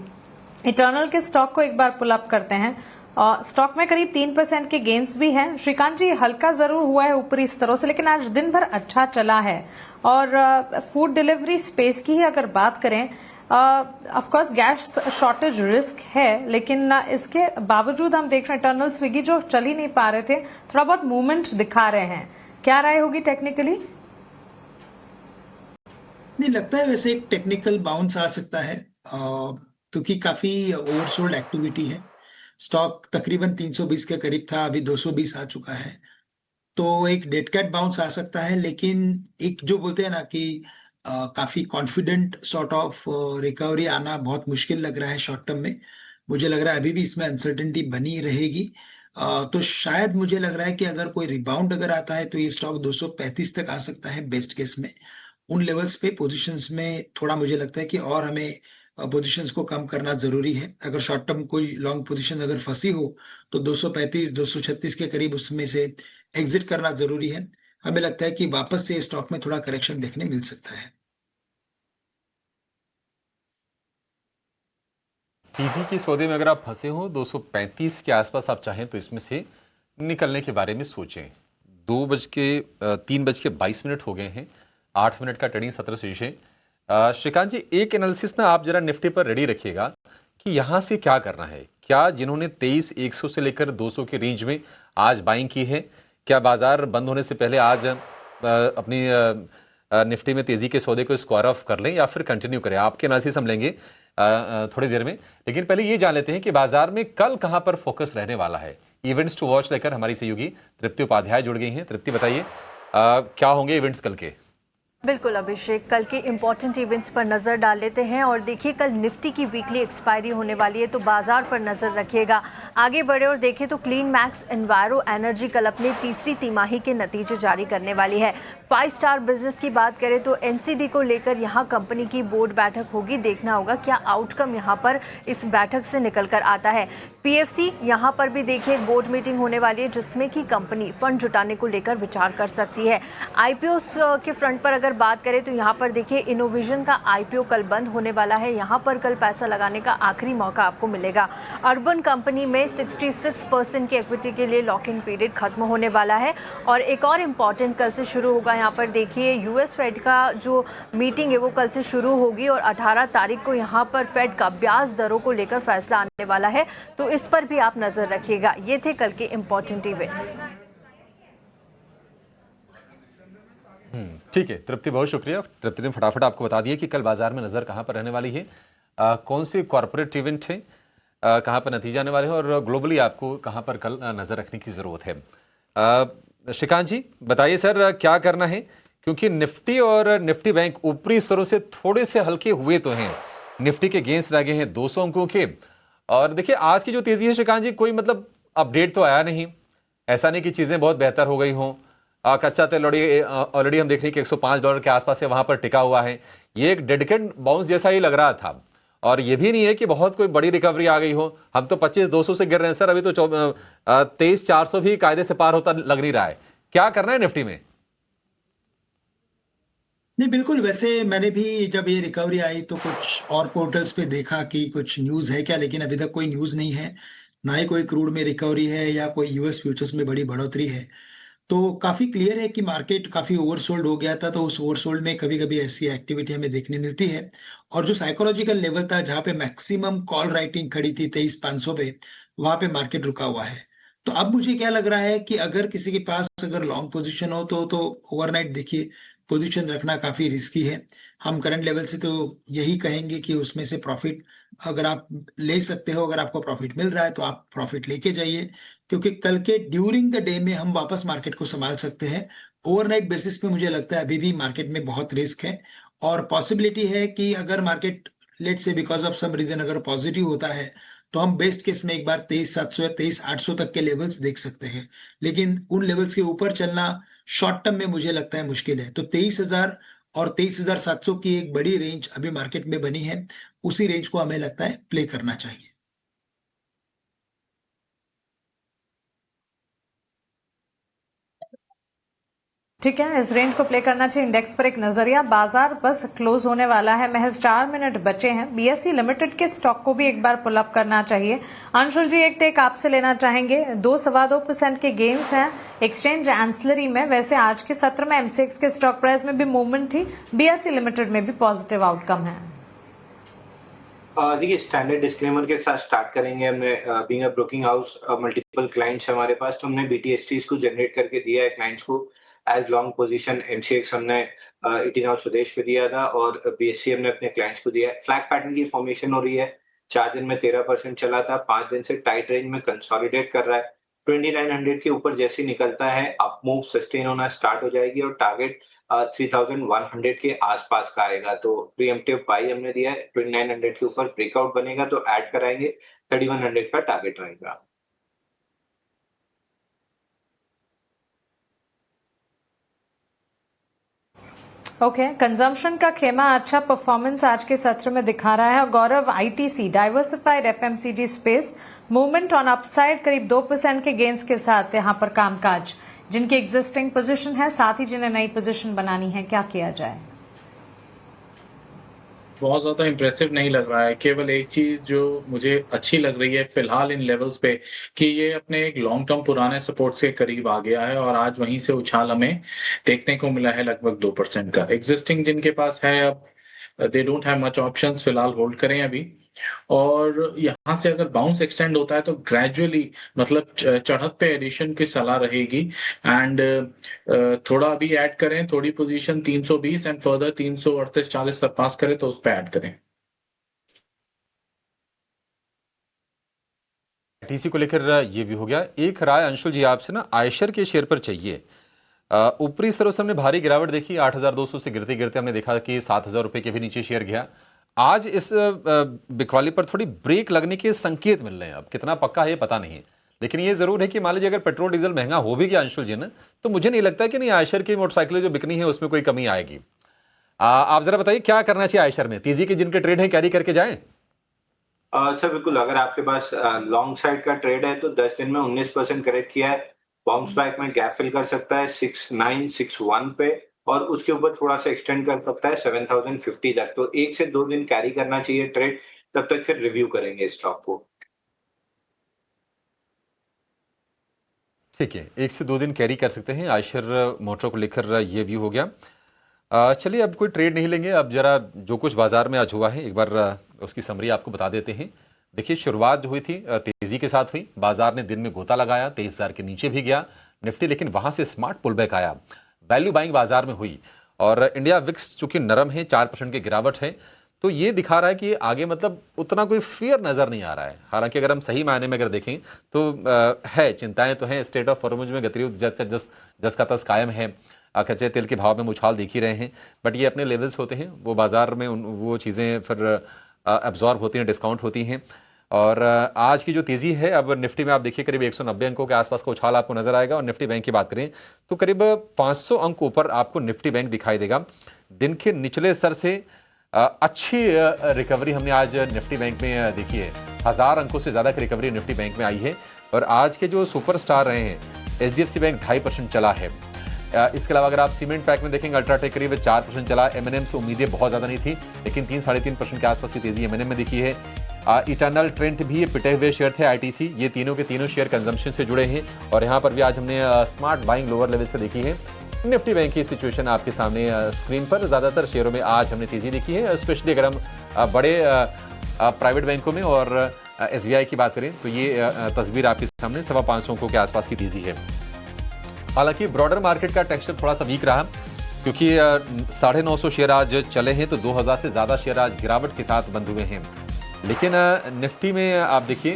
इटर्नल के स्टॉक को एक बार पुल अप करते हैं और स्टॉक में करीब 3% के गेन्स भी हैं। श्रीकांत जी, हल्का जरूर हुआ है ऊपरी स्तरों से, लेकिन आज दिन भर अच्छा चला है। और फूड डिलीवरी स्पेस की ही अगर बात करें, of course gas shortage risk है, लेकिन इसके बावजूद हम देख रहे हैं टर्नल स्विगी जो चल ही नहीं पा रहे थे, थोड़ा बहुत मूवमेंट दिखा रहे हैं। क्या राय होगी टेक्निकली? नहीं लगता है, वैसे एक टेक्निकल बाउंस आ सकता है क्योंकि काफी ओवरसोल्ड एक्टिविटी है। स्टॉक तकरीबन 320 के करीब था, अभी 220 आ चुका है, तो एक डेड कैट बाउंस आ सकता है। लेकिन एक जो बोलते हैं ना कि काफी कॉन्फिडेंट सॉर्ट ऑफ रिकवरी आना बहुत मुश्किल लग रहा है शॉर्ट टर्म में। मुझे लग रहा है अभी भी इसमें अनसर्टेनिटी बनी रहेगी। तो शायद मुझे लग रहा है कि अगर कोई रिबाउंड अगर आता है तो ये स्टॉक 235 तक आ सकता है बेस्ट केस में। उन लेवल्स पे पोजीशंस में थोड़ा मुझे लगता है कि और हमें पोजीशंस को कम करना जरूरी है। अगर शॉर्ट टर्म कोई लॉन्ग पोजीशन अगर फंसी हो तो 235 236 के करीब उसमें से एग्जिट करना जरूरी है। हमें लगता है कि वापस से स्टॉक में थोड़ा करेक्शन देखने मिल सकता है। टीजी के सौदे में अगर आप फंसे हो 235 के आसपास आप चाहें तो इसमें से निकलने के बारे में सोचें। 3:22 हो गए हैं, 8 मिनट का ट्रेडिंग सत्र शीशे। श्रीकांत जी, एक एनालिसिस ना आप जरा निफ्टी पर रेडी रखिएगा कि यहाँ से क्या करना है। क्या जिन्होंने 23,100 से लेकर 200 के रेंज में आज बाइंग की है, क्या बाजार बंद होने से पहले आज अपनी निफ्टी में तेजी के सौदे को स्क्वायर ऑफ कर लें या फिर कंटिन्यू करें? आपके एनालिसिस हम लेंगे थोड़ी देर में, लेकिन पहले ये जान लेते हैं कि बाजार में कल कहां पर फोकस रहने वाला है। इवेंट्स टू वॉच लेकर हमारी सहयोगी तृप्ति उपाध्याय जुड़ गई हैं। तृप्ति, बताइए क्या होंगे इवेंट्स कल के? बिल्कुल अभिषेक, कल के इंपॉर्टेंट इवेंट्स पर नज़र डाल लेते हैं। और देखिए, कल निफ्टी की वीकली एक्सपायरी होने वाली है, तो बाजार पर नज़र रखिएगा। आगे बढ़े और देखें तो क्लीन मैक्स एनवायरो एनर्जी कल अपनी तीसरी तिमाही के नतीजे जारी करने वाली है। 5 स्टार बिजनेस की बात करें तो एनसीडी को लेकर यहाँ कंपनी की बोर्ड बैठक होगी। देखना होगा क्या आउटकम यहाँ पर इस बैठक से निकल कर आता है। पीएफसी यहाँ पर भी देखिए बोर्ड मीटिंग होने वाली है, जिसमें कि कंपनी फंड जुटाने को लेकर विचार कर सकती है। आईपीओ के फ्रंट पर अगर बात करें तो यहाँ पर देखिए इनोविजन का आईपीओ कल बंद होने वाला है। यहाँ पर कल पैसा लगाने का आखिरी मौका आपको मिलेगा। अर्बन कंपनी में 66% की इक्विटी के लिए लॉक इन पीरियड खत्म होने वाला है। और एक और इम्पॉर्टेंट कल से शुरू होगा, यहाँ पर देखिए यूएस फेड का जो मीटिंग है वो कल से शुरू होगी और 18 तारीख को यहाँ पर फेड का ब्याज दरों को लेकर फैसला आने वाला है, तो इस पर भी आप नजर रखिएगा। ये थे कल के इम्पॉर्टेंट इवेंट्स। ठीक है तृप्ति, बहुत शुक्रिया। तृप्ति ने फटाफट आपको बता दिया कि कल बाजार में नजर कहां पर रहने वाली है, कौन सी कॉर्पोरेट इवेंट है, कहां पर नतीजे आने वाले हैं और ग्लोबली आपको कहां पर कल नजर रखने की जरूरत है। श्रीकांत जी बताइए सर क्या करना है, क्योंकि निफ्टी और निफ्टी बैंक ऊपरी स्तरों से थोड़े से हल्के हुए तो हैं। निफ्टी के गेंस रह गए हैं 200 अंकों के। और देखिए आज की जो तेजी है श्रीकांत जी, कोई मतलब अपडेट तो आया नहीं, ऐसा नहीं कि चीजें बहुत बेहतर हो गई हों। कच्चा तेल ऑलरेडी हम देख रहे हैं कि $105 के आसपास है, वहां पर टिका हुआ है। ये एक डेडिकेट बाउंस जैसा ही लग रहा था और ये भी नहीं है कि बहुत कोई बड़ी रिकवरी आ गई हो। हम तो 25,200 से गिर रहे हैं सर, अभी तो 23,400 भी कायदे से पार होता लग नहीं रहा है। क्या करना है निफ्टी में? नहीं बिल्कुल, वैसे मैंने भी जब ये रिकवरी आई तो कुछ और पोर्टल्स पे देखा कि कुछ न्यूज़ है क्या, लेकिन अभी तक कोई न्यूज़ नहीं है, ना ही कोई क्रूड में रिकवरी है या कोई यूएस फ्यूचर्स में बड़ी बढ़ोतरी है। तो काफ़ी क्लियर है कि मार्केट काफ़ी ओवरसोल्ड हो गया था, तो उस ओवरसोल्ड में कभी कभी ऐसी एक्टिविटी हमें देखने मिलती है। और जो साइकोलॉजिकल लेवल था जहाँ पे मैक्सिमम कॉल राइटिंग खड़ी थी 23,500 पे, वहाँ पे मार्केट रुका हुआ है। तो अब मुझे क्या लग रहा है कि अगर किसी के पास अगर लॉन्ग पोजीशन हो तो ओवरनाइट देखिए पोजीशन रखना काफ़ी रिस्की है। हम करंट लेवल से तो यही कहेंगे कि उसमें से प्रॉफिट अगर आप ले सकते हो, अगर आपको प्रॉफिट मिल रहा है तो आप प्रॉफिट लेके जाइए, क्योंकि कल के ड्यूरिंग द डे में हम वापस मार्केट को संभाल सकते हैं। ओवरनाइट बेसिस पे मुझे लगता है अभी भी मार्केट में बहुत रिस्क है और पॉसिबिलिटी है कि अगर मार्केट लेट से बिकॉज ऑफ सम रीजन अगर पॉजिटिव होता है तो हम बेस्ट केस में एक बार 23,700 या 23,800 तक के लेवल्स देख सकते हैं, लेकिन उन लेवल्स के ऊपर चलना शॉर्ट टर्म में मुझे लगता है मुश्किल है। तो 23,000 और 23,700 की एक बड़ी रेंज अभी मार्केट में बनी है, उसी रेंज को हमें लगता है प्ले करना चाहिए। ठीक है, इस रेंज को प्ले करना चाहिए। इंडेक्स पर एक नजरिया, बाजार बस क्लोज होने वाला है, महज 4 मिनट बचे हैं। बीएसई लिमिटेड के स्टॉक को भी एक बार पुल अप करना चाहिए। अंशुल जी एक टेक आपसे लेना चाहेंगे, 2-2.25% के गेन्स हैं एक्सचेंज एंसलरी में। वैसे आज के सत्र में एमसीएक्स के स्टॉक प्राइस में भी मूवमेंट थी, बीएसई लिमिटेड में भी पॉजिटिव आउटकम है। देखिए स्टैंडर्ड डिस्क्लेमर के साथ स्टार्ट करेंगे। हमने being a broking house multiple clients हमारे पास, तो हमने BTSTs को जनरेट करके दिया है क्लाइंट्स को एज लॉन्ग पोजीशन। MCX हमने 18 आवर्स स्वदेश पे दिया था और BSC हमने अपने क्लाइंट्स को दिया है। फ्लैग पैटर्न की फॉर्मेशन हो रही है, 4 दिन में 13% चला था, 5 दिन से टाइट रेंज में कंसोलिडेट कर रहा है। 2900 के ऊपर जैसे ही निकलता है अप मूव सस्टेन होना स्टार्ट हो जाएगी और टारगेट 3100 के आसपास का आएगा। तो प्रीएम्प्टिव बाई हमने दिया है, 2900 के ऊपर ब्रेकआउट बनेगा तो ऐड कराएंगे, 3100 का टारगेट रहेगा। ओके, कंजम्पशन का खेमा अच्छा परफॉर्मेंस आज के सत्र में दिखा रहा है। और गौरव, ITC diversified FMCG space movement on upside करीब 2% के गेंस के साथ यहां पर कामकाज, जिनकी एग्जिस्टिंग पोजीशन है, साथ ही जिन्हें नई पोजीशन बनानी है, क्या किया जाए? बहुत ज्यादा इंप्रेसिव नहीं लग रहा है। केवल एक चीज जो मुझे अच्छी लग रही है फिलहाल इन लेवल्स पे कि ये अपने एक लॉन्ग टर्म पुराने सपोर्ट्स के करीब आ गया है और आज वहीं से उछाल हमें देखने को मिला है लगभग 2% का। एग्जिस्टिंग जिनके पास है अब they don't have much options, फिलहाल होल्ड करें अभी। और यहाँ से अगर बाउंस एक्सटेंड होता है तो ग्रेजुअली मतलब चढ़त पे एडिशन की सलाह रहेगी एंड थोड़ा अभी ऐड करें, थोड़ी पोजीशन 320 एंड फर्दर 338-40 सरपास करें तो उस पर ऐड करें। ITC को लेकर ये भी हो गया। एक राय अंशुल जी आपसे ना आयशर के शेयर पर चाहिए। ऊपरी स्तरों से हमने भारी गिरावट देखी, 8,200 से गिरते गिरते हमने देखा कि 7,000 रुपए के भी नीचे शेयर गया। आज इस बिकवाली पर थोड़ी ब्रेक लगने के संकेत मिल रहे हैं। अब कितना पक्का है ये पता नहीं, लेकिन ये जरूर है कि मान लीजिए अगर पेट्रोल डीजल महंगा हो भी गया अंशुल जी ना, तो मुझे नहीं लगता कि नहीं आयशर की मोटरसाइकिलें जो बिकनी है उसमें कोई कमी आएगी। आप जरा बताइए क्या करना चाहिए आयशर में? तेजी के जिनके ट्रेड है कैरी करके जाएं? सर बिल्कुल, अगर आपके पास लॉन्ग साइड का ट्रेड है तो 10 दिन में 19% करेक्ट किया है, बाउंस बैक में गैप फिल कर सकता है 6961 पे और उसके ऊपर थोड़ा सा एक्सटेंड कर सकता है 7050 तक। तो 1 से 2 दिन कैरी करना चाहिए ट्रेड, तब तक फिर रिव्यू करेंगे स्टॉक को। ठीक है, 1 से 2 दिन कैरी कर सकते हैं। आयशर मोटर को लेकर ये व्यू हो गया। चलिए अब कोई ट्रेड नहीं लेंगे, अब जरा जो कुछ बाजार में आज हुआ है एक बार उसकी समरी आपको बता देते हैं। देखिए शुरुआत जो हुई थी तेजी के साथ हुई, बाजार ने दिन में गोता लगाया, 23,000 के नीचे भी गया निफ्टी, लेकिन वहां से स्मार्ट पुल बैक आया, वैल्यू बाइंग बाजार में हुई और इंडिया विक्स चूंकि नरम है 4% की गिरावट है, तो ये दिखा रहा है कि आगे मतलब उतना कोई फियर नजर नहीं आ रहा है। हालांकि अगर हम सही मायने में अगर देखें तो है चिंताएं तो हैं, स्टेट ऑफ फॉर्मूज में गतिरोध जस का तस कायम है, कच्चे तेल के भाव में उछाल देख ही रहे हैं, बट ये अपने लेवल्स होते हैं, वो बाजार में वो चीज़ें फिर एब्जॉर्ब होती हैं, डिस्काउंट होती हैं। और आज की जो तेजी है, अब निफ्टी में आप देखिए करीब 190 अंकों के आसपास का उछाल आपको नजर आएगा और निफ्टी बैंक की बात करें तो करीब 500 अंक ऊपर आपको निफ्टी बैंक दिखाई देगा। दिन के निचले स्तर से अच्छी रिकवरी हमने आज निफ्टी बैंक में देखी है, 1000 अंकों से ज्यादा की रिकवरी निफ्टी बैंक में आई है। और आज के जो सुपरस्टार रहे हैं, HDFC बैंक 2.5% चला है। इसके अलावा अगर आप सीमेंट पैक में देखेंगे अल्ट्राटेक करीब 4% चला। M&M से उम्मीदें बहुत ज्यादा नहीं थी, लेकिन 3-3.5% के आसपास की तेजी M&M में दिखी है। इटर्नल ट्रेंड भी ये पिटे हुए शेयर थे ITC, ये तीनों के तीनों शेयर कंजम्पशन से जुड़े हैं और यहाँ पर भी आज हमने स्मार्ट बाइंग लोअर लेवल से देखी है। निफ्टी बैंक की सिचुएशन आपके सामने स्क्रीन पर, ज्यादातर शेयरों में आज हमने तेजी देखी है, स्पेशली अगर हम बड़े प्राइवेट बैंकों में और SBI की बात करें तो ये तस्वीर आपके सामने 550 अंकों के आसपास की तेजी है। हालांकि ब्रॉडर मार्केट का टेक्सचर थोड़ा सा वीक रहा क्योंकि 950 शेयर आज चले हैं तो 2000 से ज्यादा शेयर आज गिरावट के साथ बंद हुए हैं। लेकिन निफ्टी में आप देखिए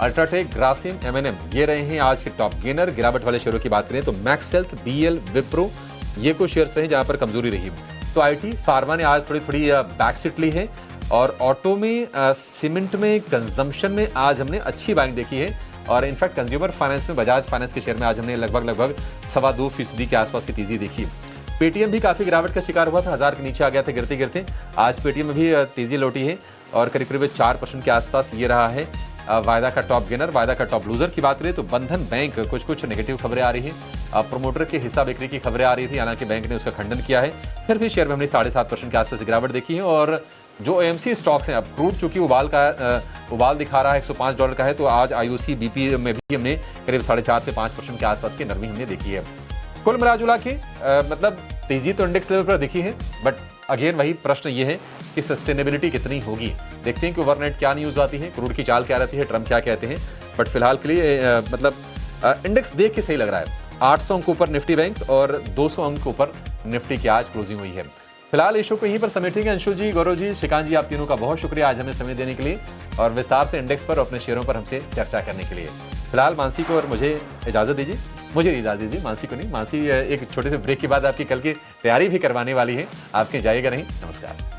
अल्ट्राटेक, ग्रासिम, M&M ये रहे हैं आज के टॉप गेनर। गिरावट वाले शेयरों की बात करें तो मैक्स हेल्थ, BL, विप्रो ये कुछ शेयर्स हैं जहां पर कमजोरी रही। तो IT, फार्मा ने आज थोड़ी बैकसीट ली है और ऑटो में, सीमेंट में, कंजम्पशन में आज हमने अच्छी बाइंग देखी है और इनफैक्ट कंज्यूमर फाइनेंस में, बजाज फाइनेंस के शेयर में आज हमने लगभग 2.25% के आसपास की तेजी देखी। पेटीएम भी काफी गिरावट का शिकार हुआ था, 1000 के नीचे आ गया था गिरते गिरते, आज पेटीएम में भी तेजी लौटी है और करीब 4% के आसपास ये रहा है। वायदा का टॉप गेनर, वायदा का टॉप लूजर की बात करें तो बंधन बैंक कुछ नेगेटिव खबरें आ रही है, प्रोमोटर के हिस्सा बिक्री की खबरें आ रही थी, हालांकि बैंक ने उसका खंडन किया है। फिर भी शेयर में हमने 7.5% के आसपास गिरावट देखी है। और जो AMC स्टॉक्स हैं, अब क्रूड चूंकि उबाल दिखा रहा है $105 का है, तो आज IOC, BP में भी हमने करीब 4.5 से 5% के आसपास की नरमी हमने देखी है। कुल मिला जुला के मतलब तेजी तो इंडेक्स लेवल पर दिखी है, बट अगेन वही प्रश्न ये है कि सस्टेनेबिलिटी कितनी होगी। देखते हैं कि ओवरनाइट क्या न्यूज आती है, क्रूड की चाल क्या रहती है, ट्रम्प क्या कहते हैं। बट फिलहाल के लिए इंडेक्स देख के सही लग रहा है। 800 अंक ऊपर निफ्टी बैंक और 200 अंक ऊपर निफ्टी की आज क्लोजिंग हुई है। फिलहाल इशू को यहीं पर समेटेंगे। अंशु जी, गौरव जी, श्रीकांत जी, आप तीनों का बहुत शुक्रिया आज हमें समय देने के लिए और विस्तार से इंडेक्स पर अपने शेयरों पर हमसे चर्चा करने के लिए। फिलहाल मानसी को और मुझे इजाजत दीजिए, मुझे इजाजत दीजिए, मानसी को नहीं। मानसी एक छोटे से ब्रेक के बाद आपकी कल की तैयारी भी करवाने वाली है, आपके जाइएगा नहीं। नमस्कार।